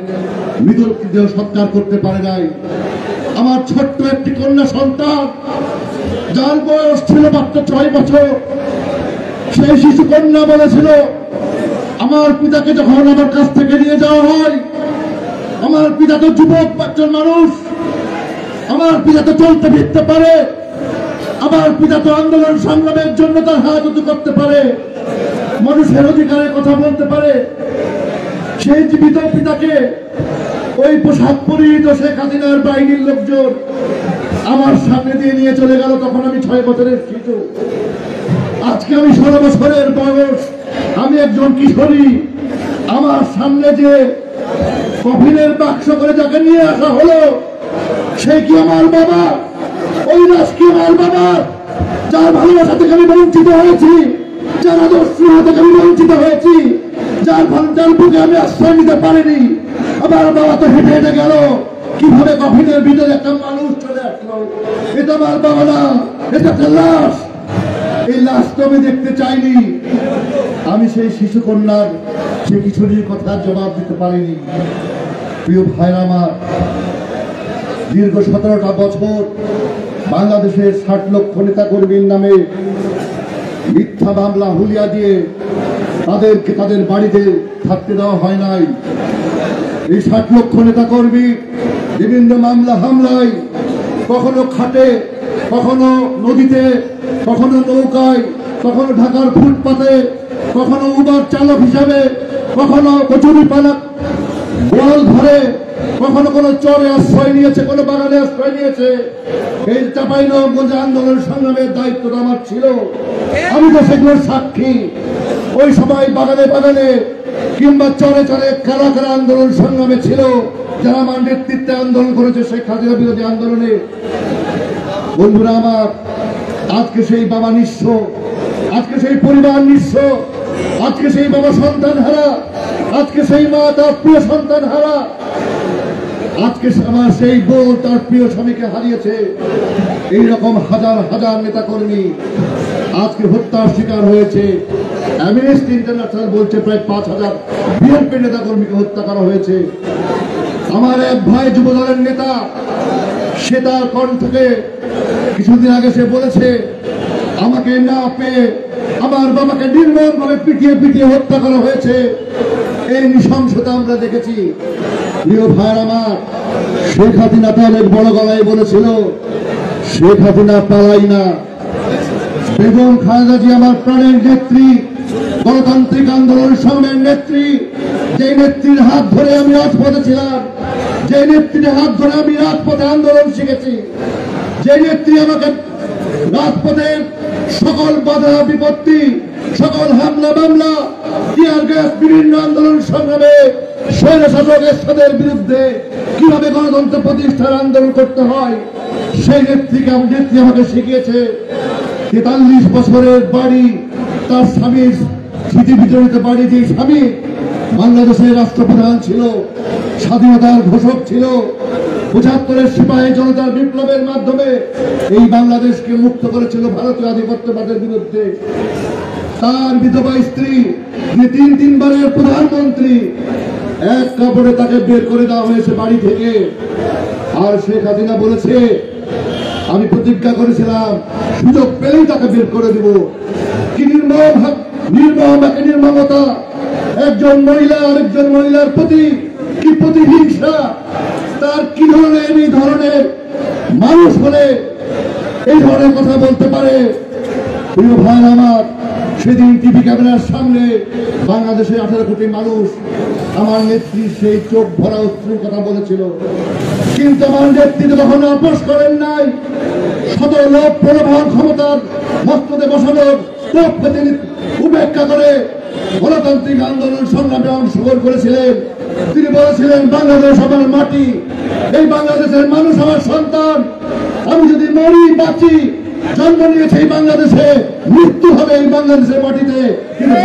[SPEAKER 5] মৃতদেহ সৎকার করতে পারে নাই। আমার ছোট্ট একটি কন্যা সন্তান, যার বয়স ছিল মাত্র 6 বছর, সেই শিশু কন্যা বলেছিল, আমার পিতাকে যখন আমার কাছ থেকে নিয়ে যাওয়া হয়, আমার পিতা তো যুবক একজন মানুষ, আমার পিতা তো চলতে ফিরতে পারে, আমার পিতা তো আন্দোলন সংগ্রামের জন্য তার হাজত করতে পারে, মানুষের অধিকারের কথা বলতে পারে। সেই জীবিত পিতাকে ওই পোশাক পরিহিত শেখ হাসিনার বাহিনীর লোকজন আমার সামনে দিয়ে নিয়ে চলে গেল। তখন আমি 6 বছরের শিশু। আজকে আমি 16 বছরের বয়স, আমি একজন কিশোরী। আমার সামনে যে কফিনের বাক্স করে যাকে নিয়ে আসা হলো, সে কি আমার বাবা? ওই লাশ কি আমার বাবা? যার ভালোবাসা থেকে আমি বঞ্চিত হয়েছি, যার আদর্শ থেকে আমি বঞ্চিত হয়েছি, যার বুকে আমি আশ্রয় নিতে পারিনি, আমার বাবা তো হেঁটে হেঁটে গেল। কিভাবে কফিনের ভিতরে একটা মানুষ চলে আসলো? এটা আমার বাবা না, এটা একটা লাশ। এই লাশ তো আমি দেখতে চাইনি। আমি সেই শিশু কন্যার, সেই কিশোরীর কথার জবাব দিতে পারিনি। প্রিয় ভাইরা আমার, দীর্ঘ 17টা বছর বাংলাদেশের 60 লক্ষ নেতা কর্মীর নামে মিথ্যা মামলা হুলিয়া দিয়ে তাদেরকে তাদের বাড়িতে থাকতে দেওয়া হয় নাই। এই 60 লক্ষ নেতা কর্মী বিভিন্ন মামলা হামলায়, কখনো খাটে, কখনো নদীতে, কখনো নৌকায়, কখনো ঢাকার ফুটপাতে, কখনো উবার চালক হিসাবে, কখনো কচুরি পানা গোয়াল ঘরে, কখনো কোনো চরে আশ্রয় নিয়েছে, কোনো বাগানে আশ্রয় নিয়েছে। এই চাঁপাইনবাবগঞ্জে আন্দোলন সংগ্রামের দায়িত্বটা আমার ছিল, আমি তো সেগুলোর সাক্ষী। ওই সময় বাগানে বাগানে কিংবা চরে চরে কারা কারা আন্দোলন সংগ্রামে ছিল, যারা আমার নেতৃত্বে আন্দোলন করেছে শেখ হাসিনা বিরোধী আন্দোলনে। বন্ধুরা আমার, আজকে সেই বাবা নিঃস্ব, আজকে সেই পরিবার নিঃস্ব, আজকে সেই বাবা সন্তান হারা, আজকে সেই মা তার প্রিয় সন্তান হারা, আজকে আমার সেই বোন তার প্রিয় স্বামীকে হারিয়েছে। এইরকম হাজার হাজার নেতা কর্মী আজকে হত্যার শিকার হয়েছে। অ্যামনেস্টি ইন্টারন্যাশনাল বলছে প্রায় 5000 বিএনপি নেতা কর্মীকে হত্যা করা হয়েছে। আমার এক ভাই যুবদলের নেতা, সে তার কণ্ঠকে কিছুদিন আগে সে বলেছে, আমাকে না পেয়ে আমার বাবাকে নির্মমভাবে পিটিয়ে পিটিয়ে হত্যা করা হয়েছে। এই নৃশংসতা আমরা দেখেছি। প্রিয় ভাইয়ের আমার, শেখ হাসিনা তো অনেক বড় গলায় বলেছিল, শেখ হাসিনা পালাই না। বেগম খালেদা জিয়া আমার প্রাণের নেত্রী, গণতান্ত্রিক আন্দোলন সংগ্রামের নেত্রী, যে নেত্রীর হাত ধরে আমি রাজপথে ছিলাম, যে নেত্রীর হাত ধরে আমি রাজপথে আন্দোলন শিখেছি, যে নেত্রী আমাকে রাজপথের সকল বাধা বিপত্তি, সকল হামলা মামলা, টিয়ার গ্যাস, বিভিন্ন আন্দোলন সংগ্রামে স্বৈরশাসক এরশাদের বিরুদ্ধে কিভাবে গণতন্ত্র প্রতিষ্ঠার আন্দোলন করতে হয়, সেই নেত্রী আমাকে শিখিয়েছে। 43 বছরের বাড়ি, তার স্বামীর স্মৃতি বিজড়িত বাড়ি যে স্বামী বাংলাদেশের রাষ্ট্রপ্রধান ছিল, স্বাধীনতার ঘোষক ছিল, ৭৫-এর সিপাহী জনতার বিপ্লবের মাধ্যমে এই বাংলাদেশকে মুক্ত করেছিল ভারতীয় আধিপত্যবাদের বিরুদ্ধে। তার বিধবা স্ত্রী, যে ৩-৩বারের প্রধানমন্ত্রী, এক কাপড়ে তাকে বের করে দেওয়া হয়েছে বাড়ি থেকে। আর শেখ হাসিনা বলেছে, আমি প্রতিজ্ঞা করেছিলাম সুযোগ পেলেই তাকে বের করে দিব। কি নির্মমতা! একজন মহিলা আরেকজন মহিলার প্রতি কি প্রতিহিংসা! তার কি ধরনের এই ধরনের মানুষ হলে এই ধরনের কথা বলতে পারে? প্রিয় ভাই আমার, সেদিন টিভি ক্যামেরার সামনে বাংলাদেশের 18 কোটি মানুষ আমার নেত্রী সেই চোখ ভরা অশ্রুর কথা বলেছিল, কিন্তু আমার নেতৃত্ব কখনো আপোষ করেন নাই। শত লোক প্রলোভন ক্ষমতার মস্তদে বসানো তোপকে তিনি উপেক্ষা করে গণতান্ত্রিক আন্দোলন সংগ্রামে অংশগ্রহণ করেছিলেন। তিনি বলেছিলেন, বাংলাদেশ আমার মাটি, এই বাংলাদেশের মানুষ আমার সন্তান, আমি যদি মরি বাঁচি, জন্ম নিয়েছে এই বাংলাদেশে, মৃত্যু হবে এই বাংলাদেশের মাটিতে, কিন্তু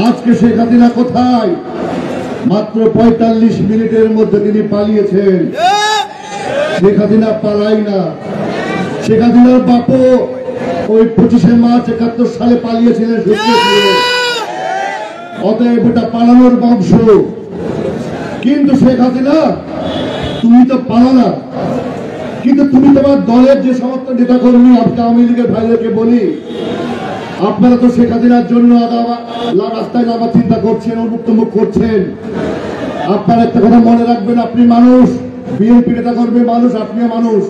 [SPEAKER 5] আজকে শেখ হাসিনা কোথায়? মাত্র ৪৫ মিনিটের মধ্যে তিনি পালিয়েছেন। শেখ হাসিনা পালাই না। শেখ হাসিনার বাপু ওই ২৫শে মার্চ ৭১ সালে পালিয়েছিলেন। অতএব এটা পালানোর বংশ। কিন্তু শেখ হাসিনা, তুমি তো পালা না, কিন্তু তুমি তোমার দলের যে সমস্ত নেতাকর্মী, আওয়ামী লীগের ভাইদেরকে বলি, আপনারা তো শেখ হাসিনার জন্য রাস্তায় নামার চিন্তা করছেন, উন্মুক্ত মুখ করছেন। আপনার একটা কথা মনে রাখবেন, আপনি মানুষ, বিএনপি নেতা কর্মী মানুষ, আপনিও মানুষ।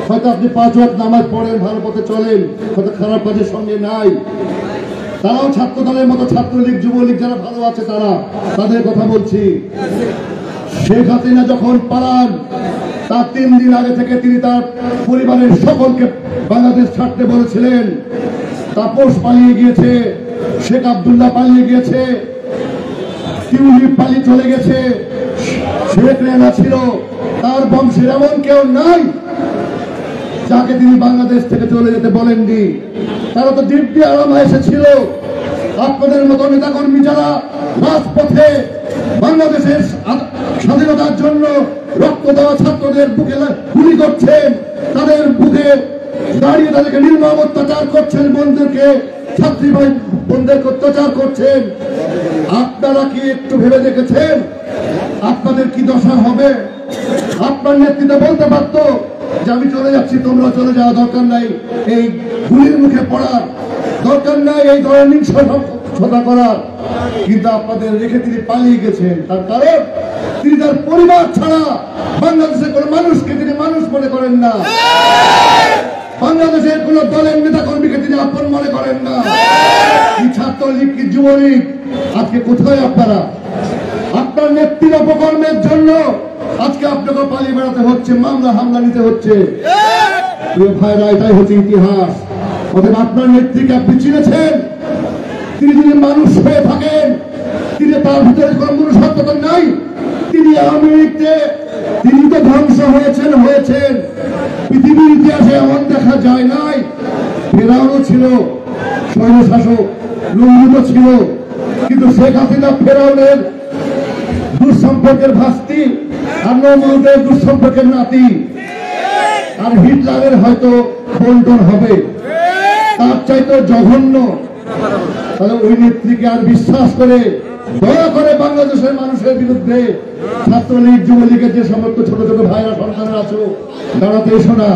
[SPEAKER 5] হয়তো আপনি ৫ ওয়াক্ত নামাজ পড়েন, ভালো পথে চলেন, হয়তো খারাপ কাজের সঙ্গে নাই। তারাও ছাত্র দলের মতো, ছাত্রলীগ, যুবলীগ যারা ভালো আছে তাদের কথা বলছি। শেখ হাসিনা যখন পালান, তার ৩ দিন আগে থেকে তিনি তার পরিবারের সকলকে বাংলাদেশ ছাড়তে বলেছিলেন। তাপস পালিয়ে গিয়েছে, শেখ আব্দুল্লাহ পালিয়ে গিয়েছে, টিউলিপ পালিয়ে চলে গেছে, শেখ রেনা ছিল, তার বংশের এমন কেউ নাই যাকে তিনি বাংলাদেশ থেকে চলে যেতে বলেননি। তারা তো দিব্যি আরামে এসেছিল। আপনাদের মতো নেতাকর্মী যারা রাজপথে বাংলাদেশের স্বাধীনতার জন্য রক্ত দেওয়া ছাত্রদের বুকে গুলি করছেন, তাদের বুকে দাঁড়িয়ে তাদেরকে নির্মম অত্যাচার করছেন, বোনদেরকে, ছাত্রী ভাই বোনদেরকে অত্যাচার করছেন, আপনারা কি একটু ভেবে দেখেছেন আপনাদের কি দশা হবে? আপনার নেতৃত্ব বলতে পারতো যে আমি চলে যাচ্ছি, তোমরা চলে যাওয়া, দরকার নাই এই গুলির মুখে পড়ার, দরকার নাই এই ধরনের হিংসা করার। কিন্তু আপনাদের রেখে তিনি পালিয়ে গেছেন। তার কারণ তিনি তার পরিবার ছাড়া বাংলাদেশের কোন মানুষকে তিনি মানুষ মনে করেন না। বাংলাদেশের কোন দলের নেতা কর্মীকে তিনি আপন মনে করেন না। কি ছাত্রলীগ, কি যুবলীগ, আজকে কোথায় আপনারা? আপনার নেত্রীর অপকর্মের জন্য আজকে আপনাকে পালিয়ে বেড়াতে হচ্ছে, মামলা হামলা নিতে হচ্ছে। প্রিয় ভাইরা, এটাই হচ্ছে ইতিহাস। অতএব আপনার নেত্রীকে আপনি চিনেছেন। তিনি যদি মানুষ হয়ে থাকেন, তিনি তার ভিতরে কোন মনুষ্যত্ব নাই। তিনি আওয়ামী লীগকে, তিনি তো ধ্বংস হয়েছেন। পৃথিবীর ইতিহাসে এমন দেখা যায় নাই। ফেরাউনও ছিল স্বৈরশাসক, লুঙ্গিত ছিল, কিন্তু শেখ হাসিনা ফেরাউনের দুঃসম্পর্কের ভাস্তি, আর নমরুদের দুঃসম্পর্কের নাতি, আর হিটলারের হয়তো বন্টন হবে, তার চাইতে জঘন্য। তাহলে ওই নেত্রীকে আর বিশ্বাস করে দয়া করে বাংলাদেশের মানুষের বিরুদ্ধে ছাত্রলীগ, যুবলীগের যে সমস্ত ছোট ছোট ভাইরা সন্তানরা আছো, দাঁড়াতে এসো না,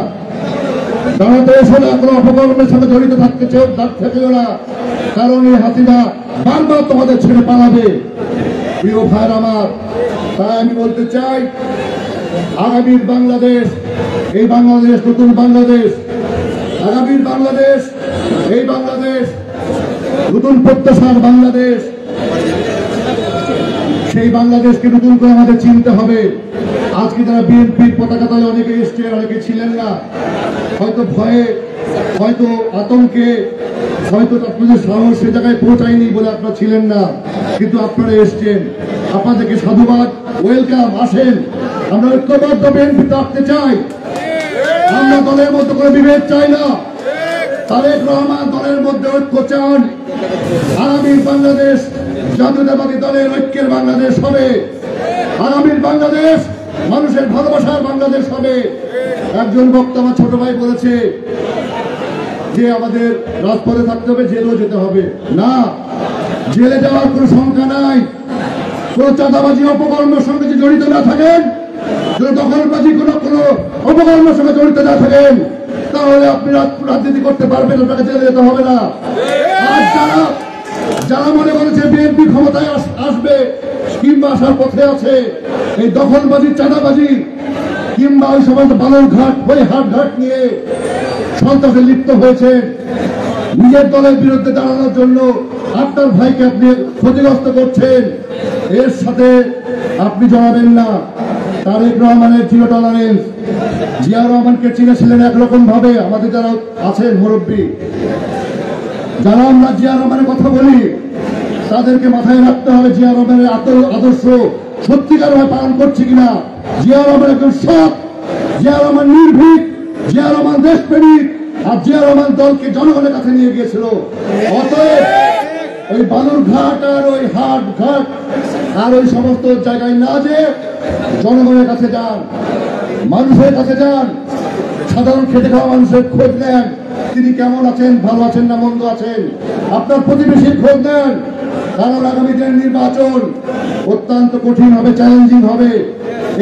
[SPEAKER 5] দাঁড়াতে এসো না, কোনো অপকর্মের সাথে জড়িত থাকতে থেকেও না। কারণ এই হাসিনা বারবার তোমাদের ছেড়ে পালাবে। প্রিয় ভাইরা আমার, তাই আমি বলতে চাই, আগামীর বাংলাদেশ, এই বাংলাদেশ নতুন বাংলাদেশ, আগামীর বাংলাদেশ, এই বাংলাদেশ নতুন প্রত্যাশার বাংলাদেশ। সেই বাংলাদেশকে নতুন করে আমাদের চিনতে হবে। আজকে যারা বিএনপির পতাকা তলে অনেকে এসছেন, অনেকে ছিলেন না, হয়তো ভয়ে, হয়তো আতঙ্কে, হয়তো আপনাদের সাহস সে জায়গায় পৌঁছায়নি বলে আপনারা ছিলেন না, কিন্তু আপনারা এসছেন। আপনাদেরকে সাধুবাদ, ওয়েলকাম, আসেন। আমরা ঐক্যবদ্ধ বিএনপি রাখতে চাই। আমরা দলের মধ্যে কোনো বিভেদ চাই না। তারেক রহমান দলের মধ্যে ঐক্য চান। আগামীর বাংলাদেশ জাতীয়তাবাদী দলের ঐক্যের বাংলাদেশ হবে। আগামীর বাংলাদেশ মানুষের ভালোবাসার বাংলাদেশ হবে। একজন বক্তা আমার ছোট ভাই বলেছে যে আমাদের রাজপথে থাকতে হবে, জেলেও যেতে হবে। না, জেলে যাওয়ার কোনো সংখ্যা নাই। কোন চাঁদাবাজি অপকর্মের সঙ্গে যদি জড়িত না থাকেন, যদি দখলবাজি কোনো অপকর্মের সঙ্গে জড়িত না থাকেন, তাহলে আপনি রাজনীতি করতে পারবেন, আপনাকে জেলে যেতে হবে না। আর যারা মনে করেছে বিএনপি ক্ষমতায় আসবে কিংবা আসার পথে আছে, এই দখলবাজি চাঁদাবাজি কিংবা ওই সমস্ত বালুরঘাট ওই হাটঘাট নিয়ে সন্ত্রাসে লিপ্ত হয়েছে, নিজের দলের বিরুদ্ধে দাঁড়ানোর জন্য আপনার ভাইকে আপনি ক্ষতিগ্রস্ত করছেন, এর সাথে আপনি জড়াবেন না। তারেক রহমানের জিরো টলারেন্স। জিয়া রহমানকে চিনেছিলেন একরকম ভাবে, আমাদের যারা আছেন মুরব্বী, যারা আমরা জিয়া রহমানের কথা বলি, তাদেরকে মাথায় রাখতে হবে জিয়া রহমানের আদর্শ সত্যিকার ভাবে পালন করছে কিনা। জিয়া রহমান একজন সৎ, জিয়া রহমান নির্ভীক, জিয়া রহমান দেশপ্রেমিক, আর জিয়া রহমান দলকে জনগণের কাছে নিয়ে গিয়েছিল। অতএব ওই বালুরঘাট আর ওই হাট ঘাট আর ওই সমস্ত জায়গায় না যে জনগণের কাছে যান, মানুষের কাছে যান, সাধারণ খেটে খাওয়া মানুষের খোঁজ নেন, তিনি কেমন আছেন, ভালো আছেন না মন্দ আছেন, আপনার প্রতিবেশীর খোঁজ নেন। কারণ আগামী দিনের নির্বাচন অত্যন্ত কঠিন হবে, চ্যালেঞ্জিং হবে।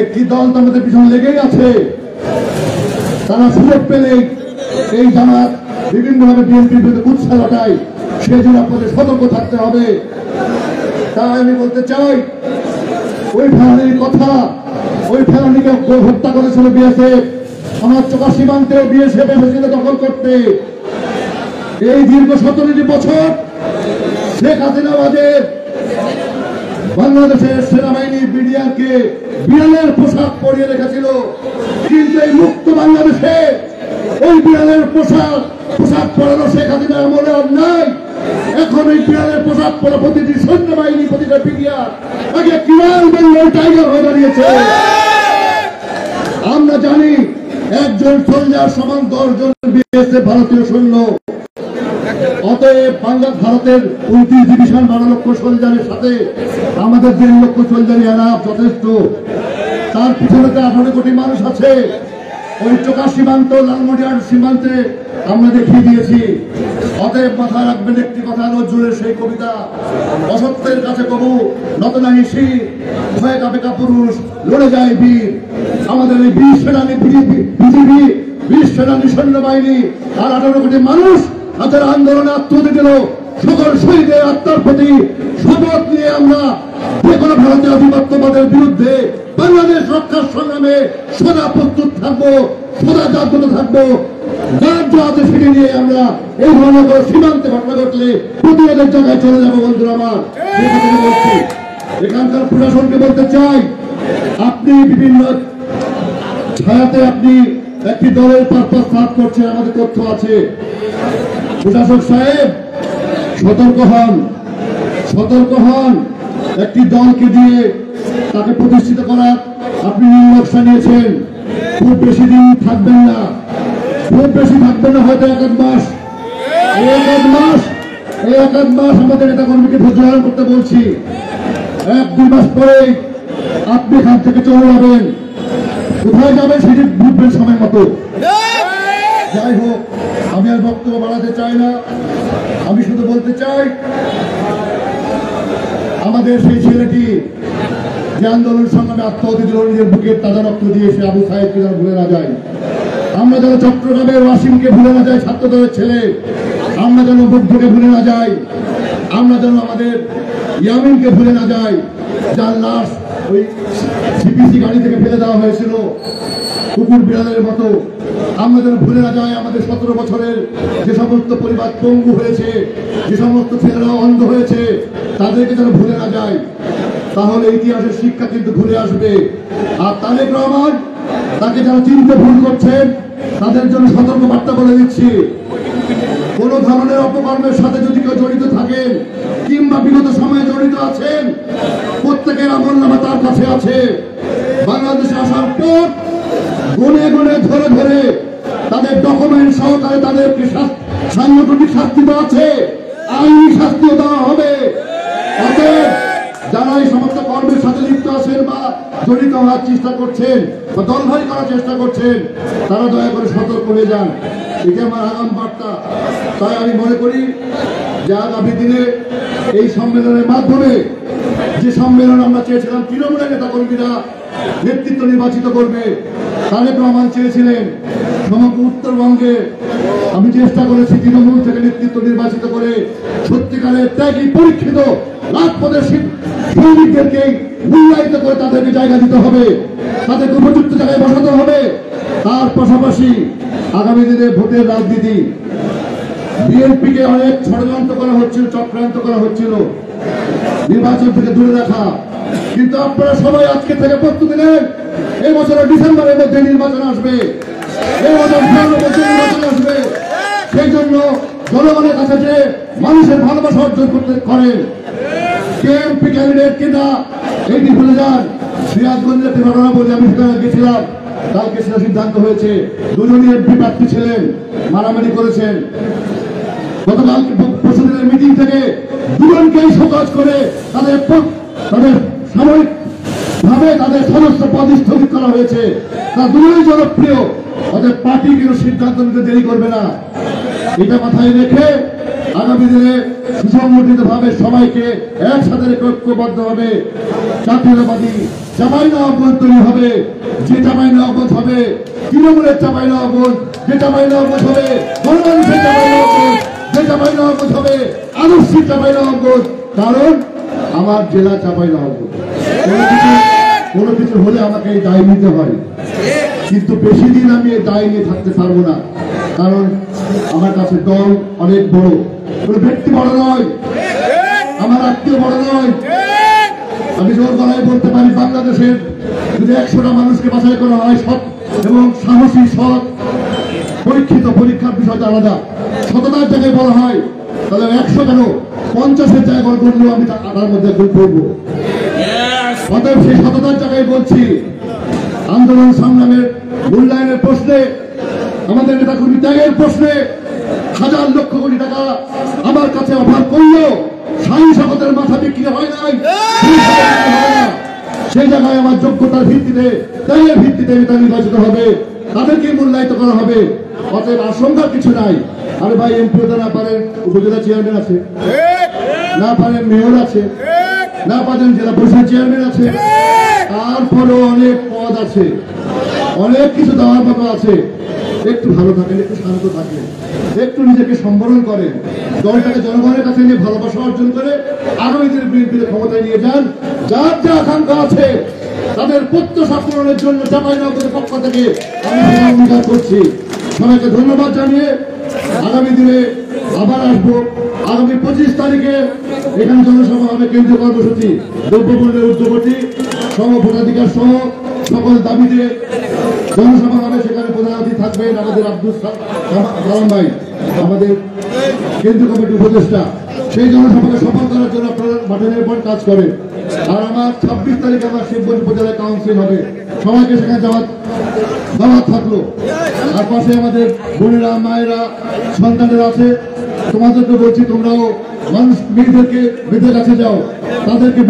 [SPEAKER 5] একটি দল তো আমাদের পিছনে লেগেই আছে, তারা সুযোগ পেলে এই জামাত বিভিন্নভাবে বিএনপির বিরুদ্ধে উৎসাহ ঘটায়, সেই জন্য আপনাদের সতর্ক থাকতে হবে। তাই আমি বলতে চাই, ওই ফেলানির কথা, ওই ফেলানিকে হত্যা করেছিল বিএসএফ, আমার চোখা সীমান্তেও বিএসএফ এসেছিল দখল করতে। এই দীর্ঘ 17 বছর শেখ হাসিনা বাজের বাংলাদেশের সেনাবাহিনী বিডিআরকে বিড়ালের পোশাক পরিয়ে রেখেছিল, কিন্তু এই মুক্ত বাংলাদেশে ওই বিড়ালের পোশাক পরানো শেখ হাসিনা আমলে আর নাই। এখন এই বিড়ালের পোশাক পরা প্রতিটি সৈন্যবাহিনী, প্রতিটা বিডিআর আগে কিরাল বেঙ্গল টাইগার হয়ে দাঁড়িয়েছে। আমরা জানি একজন সোলজার সমান 10 জন বিএসএফ ভারতীয় সৈন্য। অতএব ভারতের 29 ডিভিশন 12 লক্ষ সোলজারের সাথে আমাদের 1.5 লক্ষ সোলজারি আনা যথেষ্ট। তার পিছনে 18 কোটি মানুষ আছে। ওই চোখা সীমান্ত, লালমনিরহাট সীমান্তে আমরা দেখিয়ে দিয়েছি। অতএব মাথায় রাখবেন একটি কথা, নজরুলের সেই কবিতা, অসত্যের কাছে কবু নত নাহি শির, ভয়ে কাঁপে কাপুরুষ, লড়ে যায় বীর। আমাদের এই 20 সেনানি বিজিবি, 20 সেনানি সৈন্যবাহিনী আর 18 কোটি মানুষ তাদের আন্দোলনে আত্মহত্যা দিল। সকল শহীদের আত্মার প্রতি শপথ নিয়ে আমরা যে কোনো ভারতীয় আধিপত্যবাদের বিরুদ্ধে বাংলাদেশ রক্ষার সংগ্রামে সদা প্রস্তুত থাকবো, সদা জাগ্রত থাকবো। রাজ্য হাতে ফিরে নিয়ে আমরা এই ধরনের সীমান্তে ঘটনা ঘটলে প্রতিরোধের জায়গায় চলে যাবো। বন্ধুরা আমার, বলছি এখানকার প্রশাসনকে বলতে চাই, আপনি বিভিন্ন ছায়াতে আপনি একটি দলের পারপাস সাফ করছেন, আমাদের তথ্য আছে। প্রশাসক সাহেব সতর্ক হন, সতর্ক হন। একটি দলকে দিয়ে তাকে প্রতিষ্ঠিত করার আপনি নির্লক্ষ্য নিয়েছেন। খুব বেশি দিন থাকবেন না, খুব বেশি থাকবেন না, হয়তো 1 মাস। এই 1 মাস আমাদের নেতা কর্মীকে ধৈর্য করতে বলছি। 1-2 মাস পরে আপনি এখান থেকে চলে যাবেন। কোথায় যাবেন সেটি বুঝবেন সময় মতো। যাই হোক, আমি আর বক্তব্য বাড়াতে চাই না। আমি শুধু বলতে চাই, আমাদের সেই ছেলেটি যে আন্দোলন সংগ্রামে আত্মহত্যা দিল, নিজের বুকের তাজা রক্ত দিয়ে, সে আবু সাহেবকে যেন ভুলে না যায়। আমরা যেন চট্টগ্রামের ওয়াসিমকে ভুলে না যাই, ছাত্রদলের ছেলে। আমরা যেন বুদ্ধকে ভুলে না যাই। আমরা যেন আমাদের ইয়ামিনকে ভুলে না যাই, যার লাশ ওই সিপিসি গাড়ি থেকে ফেলে দেওয়া হয়েছিল কুকুর বিড়ালের মতো। আমরা যেন ভুলে না যাই আমাদের 17 বছরের যে সমস্ত পরিবার পঙ্গু হয়েছে, যে সমস্ত ছেলেরা অন্ধ হয়েছে, তাদেরকে যেন ভুলে না যায়। তাহলে ইতিহাসের শিক্ষা কিন্তু ঘুরে আসবে। আর তারেক রহমান, তাকে যারা চিনতে ভুল করছেন তাদের জন্য সতর্ক বার্তা বলে দিচ্ছি, কোন ধরনের অপকর্মের সাথে যদি কেউ জড়িত থাকেন কিংবা বিগত সময়ে জড়িত আছেন, প্রত্যেকের আমলনামা তার কাছে আছে। বাংলাদেশে আসার পর গুনে গুনে ধরে ধরে তাদের ডকুমেন্ট সহকারে তাদেরকে সাংগঠনিক শাস্তি তো আছে, আইনি শাস্তিও দেওয়া হবে। অতএব যারা এই সমস্ত কর্মের সাথে লিপ্ত আছেন বা জড়িত হওয়ার চেষ্টা করছেন বা দলভাই করার চেষ্টা করছেন, তারা দয়া করে সতর্ক হয়ে যান। এটা আমার আগাম বার্তা। তাই আমি মনে করি যে আগামী দিনে এই সম্মেলনের মাধ্যমে, যে সম্মেলন আমরা চেয়েছিলাম তৃণমূলের নেতা কর্মীরা নেতৃত্ব নির্বাচিত করবে, তারেক রহমান চেয়েছিলেন সমগ্র উত্তরবঙ্গে, আমি চেষ্টা করেছি তৃণমূল থেকে নেতৃত্ব নির্বাচিত করে সত্যিকারের ত্যাগী পরীক্ষিত রাজপথের সৈনিকদেরকে মূল্যায়িত করে তাদেরকে জায়গা দিতে হবে, তাদেরকে উপযুক্ত জায়গায় বসাতে হবে। তার পাশাপাশি আগামী দিনে ভোটের রাজনীতি, বিএনপিকে অনেক ষড়যন্ত্র করা হচ্ছিল, চক্রান্ত করা হচ্ছিল নির্বাচন থেকে দূরে রাখা, কিন্তু আপনারা সবাই আজকে থেকে প্রস্তুতি নেন। এই বছরের ডিসেম্বরের মধ্যে নির্বাচন আসবে, এই বছর ডিসেম্বরের মধ্যে নির্বাচন আসবে। সেই জন্য জনগণের কাছে যে মানুষের ভালোবাসা অর্জন করতে করেন, কেএমপি ক্যান্ডিডেট কিনা এইটি ভুলে যান। সিরাজগঞ্জের একটি ঘটনা বলে আমি সেখানে গেছিলাম, কালকে সেটা সিদ্ধান্ত হয়েছে। দুজনই এমপি প্রার্থী ছিলেন, মারামারি করেছেন। গতকাল পরশুদিনের মিটিং থেকে দুজনকেই শোকজ করে তাদের সাময়িক ভাবে তাদের সদস্য পদ স্থগিত করা হয়েছে। তারা দুজনেই জনপ্রিয়, তাদের পার্টি কিন্তু সিদ্ধান্ত নিতে দেরি করবে না। এটা মাথায় রেখে আগামী দিনে সুসংগঠিত ভাবে সবাইকে একসাথে ঐক্যবদ্ধ হবে জাতীয়তাবাদী চাঁপাইনবাবগঞ্জ তৈরি হবে। যে চাঁপাইনবাবগঞ্জ হবে তৃণমূলের চাঁপাইনবাবগঞ্জ, যে চাঁপাইনবাবগঞ্জ হবে গণমানুষের চাঁপাইনবাবগঞ্জ, যে চাঁপাইনবাবগঞ্জ হবে আদর্শিক চাঁপাইনবাবগঞ্জ। কারণ আমার জেলা চাঁপাইনবাবগঞ্জ। কোনো কিছু হলে আমাকে এই দায় নিতে হয়, কিন্তু বেশি দিন আমি এই দায় নিয়ে থাকতে পারবো না। কারণ আমার কাছে দল অনেক বড়, কোনো ব্যক্তি বড় নয়, আমার আত্মীয় বড় নয়। আমি জোর গলায় বলতে পারি, বাংলাদেশের যদি 100টা মানুষকে বাছাই করা হয় সৎ এবং সাহসী, সৎ পরীক্ষিত, পরীক্ষার বিষয়টা আলাদা, সততার জায়গায় বলা হয়, তাহলে 100 কেন 50-এর জায়গায় করলেও আমি তার মধ্যে একজন করবো। অতএব সেই সততার জায়গায় বলছি, আন্দোলন সংগ্রামের মূল্যায়নের প্রশ্নে, আমাদের নেতাকর্মী ত্যাগের প্রশ্নে হাজার লক্ষ কোটি টাকা আমার কাছে অফার করলেও শাহী শপথের মাথা বিক্রি হয় নাই। সেই জায়গায় আমার যোগ্যতার ভিত্তিতে, ত্যাগের ভিত্তিতে নেতা নির্বাচিত হবে, তাদেরকে মূল্যায়িত করা হবে। অতএব আশঙ্কার কিছু নাই। আরে ভাই, এমপি হতে না পারেন উপজেলা চেয়ারম্যান আছে, না পারেন মেয়র আছে, না পারেন জেলা পরিষদ চেয়ারম্যান আছে, তারপরেও অনেক পদ আছে, অনেক কিছু দেওয়ার মতো আছে। একটু ভালো থাকেন, একটু শান্ত থাকেন, একটু নিজেকে সম্বরণ করেন, দলটাকে জনগণের কাছে নিয়ে ভালোবাসা অর্জন করে আগামী দিনে বিএনপির ক্ষমতায় নিয়ে যান। যার যা আকাঙ্ক্ষা আছে তাদের প্রত্যাশা পূরণের জন্য চাঁপাইনবাবগঞ্জের পক্ষ থেকে আমি অঙ্গীকার করছি। সবাইকে ধন্যবাদ জানিয়ে আগামী দিনে আবার আসবো। আগামী 25 তারিখে এখানে জনসভা হবে, কেন্দ্রীয় কর্মসূচি, দ্রব্যমূল্যের ঊর্ধ্বগতি, ভোটাধিকার সহ সকল দাবিতে জনসভা হবে। সেখানে প্রধান অতিথি থাকবেন আমাদের আব্দুল সালাম ভাই, আমাদের কেন্দ্রীয় কমিটির উপদেষ্টা। সেই জনসভাকে সফল করার জন্য আপনারা মাঠের পর কাজ করেন। আর আমার 26 তারিখে আমার শিবগঞ্জ উপজেলায় কাউন্সিল হবে, সবাইকে সেখানে দাওয়াত থাকলো। আর পাশে আমাদের বোনেরা, মায়েরা, সন্তানেরা আছে, তোমাদেরকে বলছি তোমরাও মানুষ মেয়েদেরকে কাছে যাও, তাদেরকে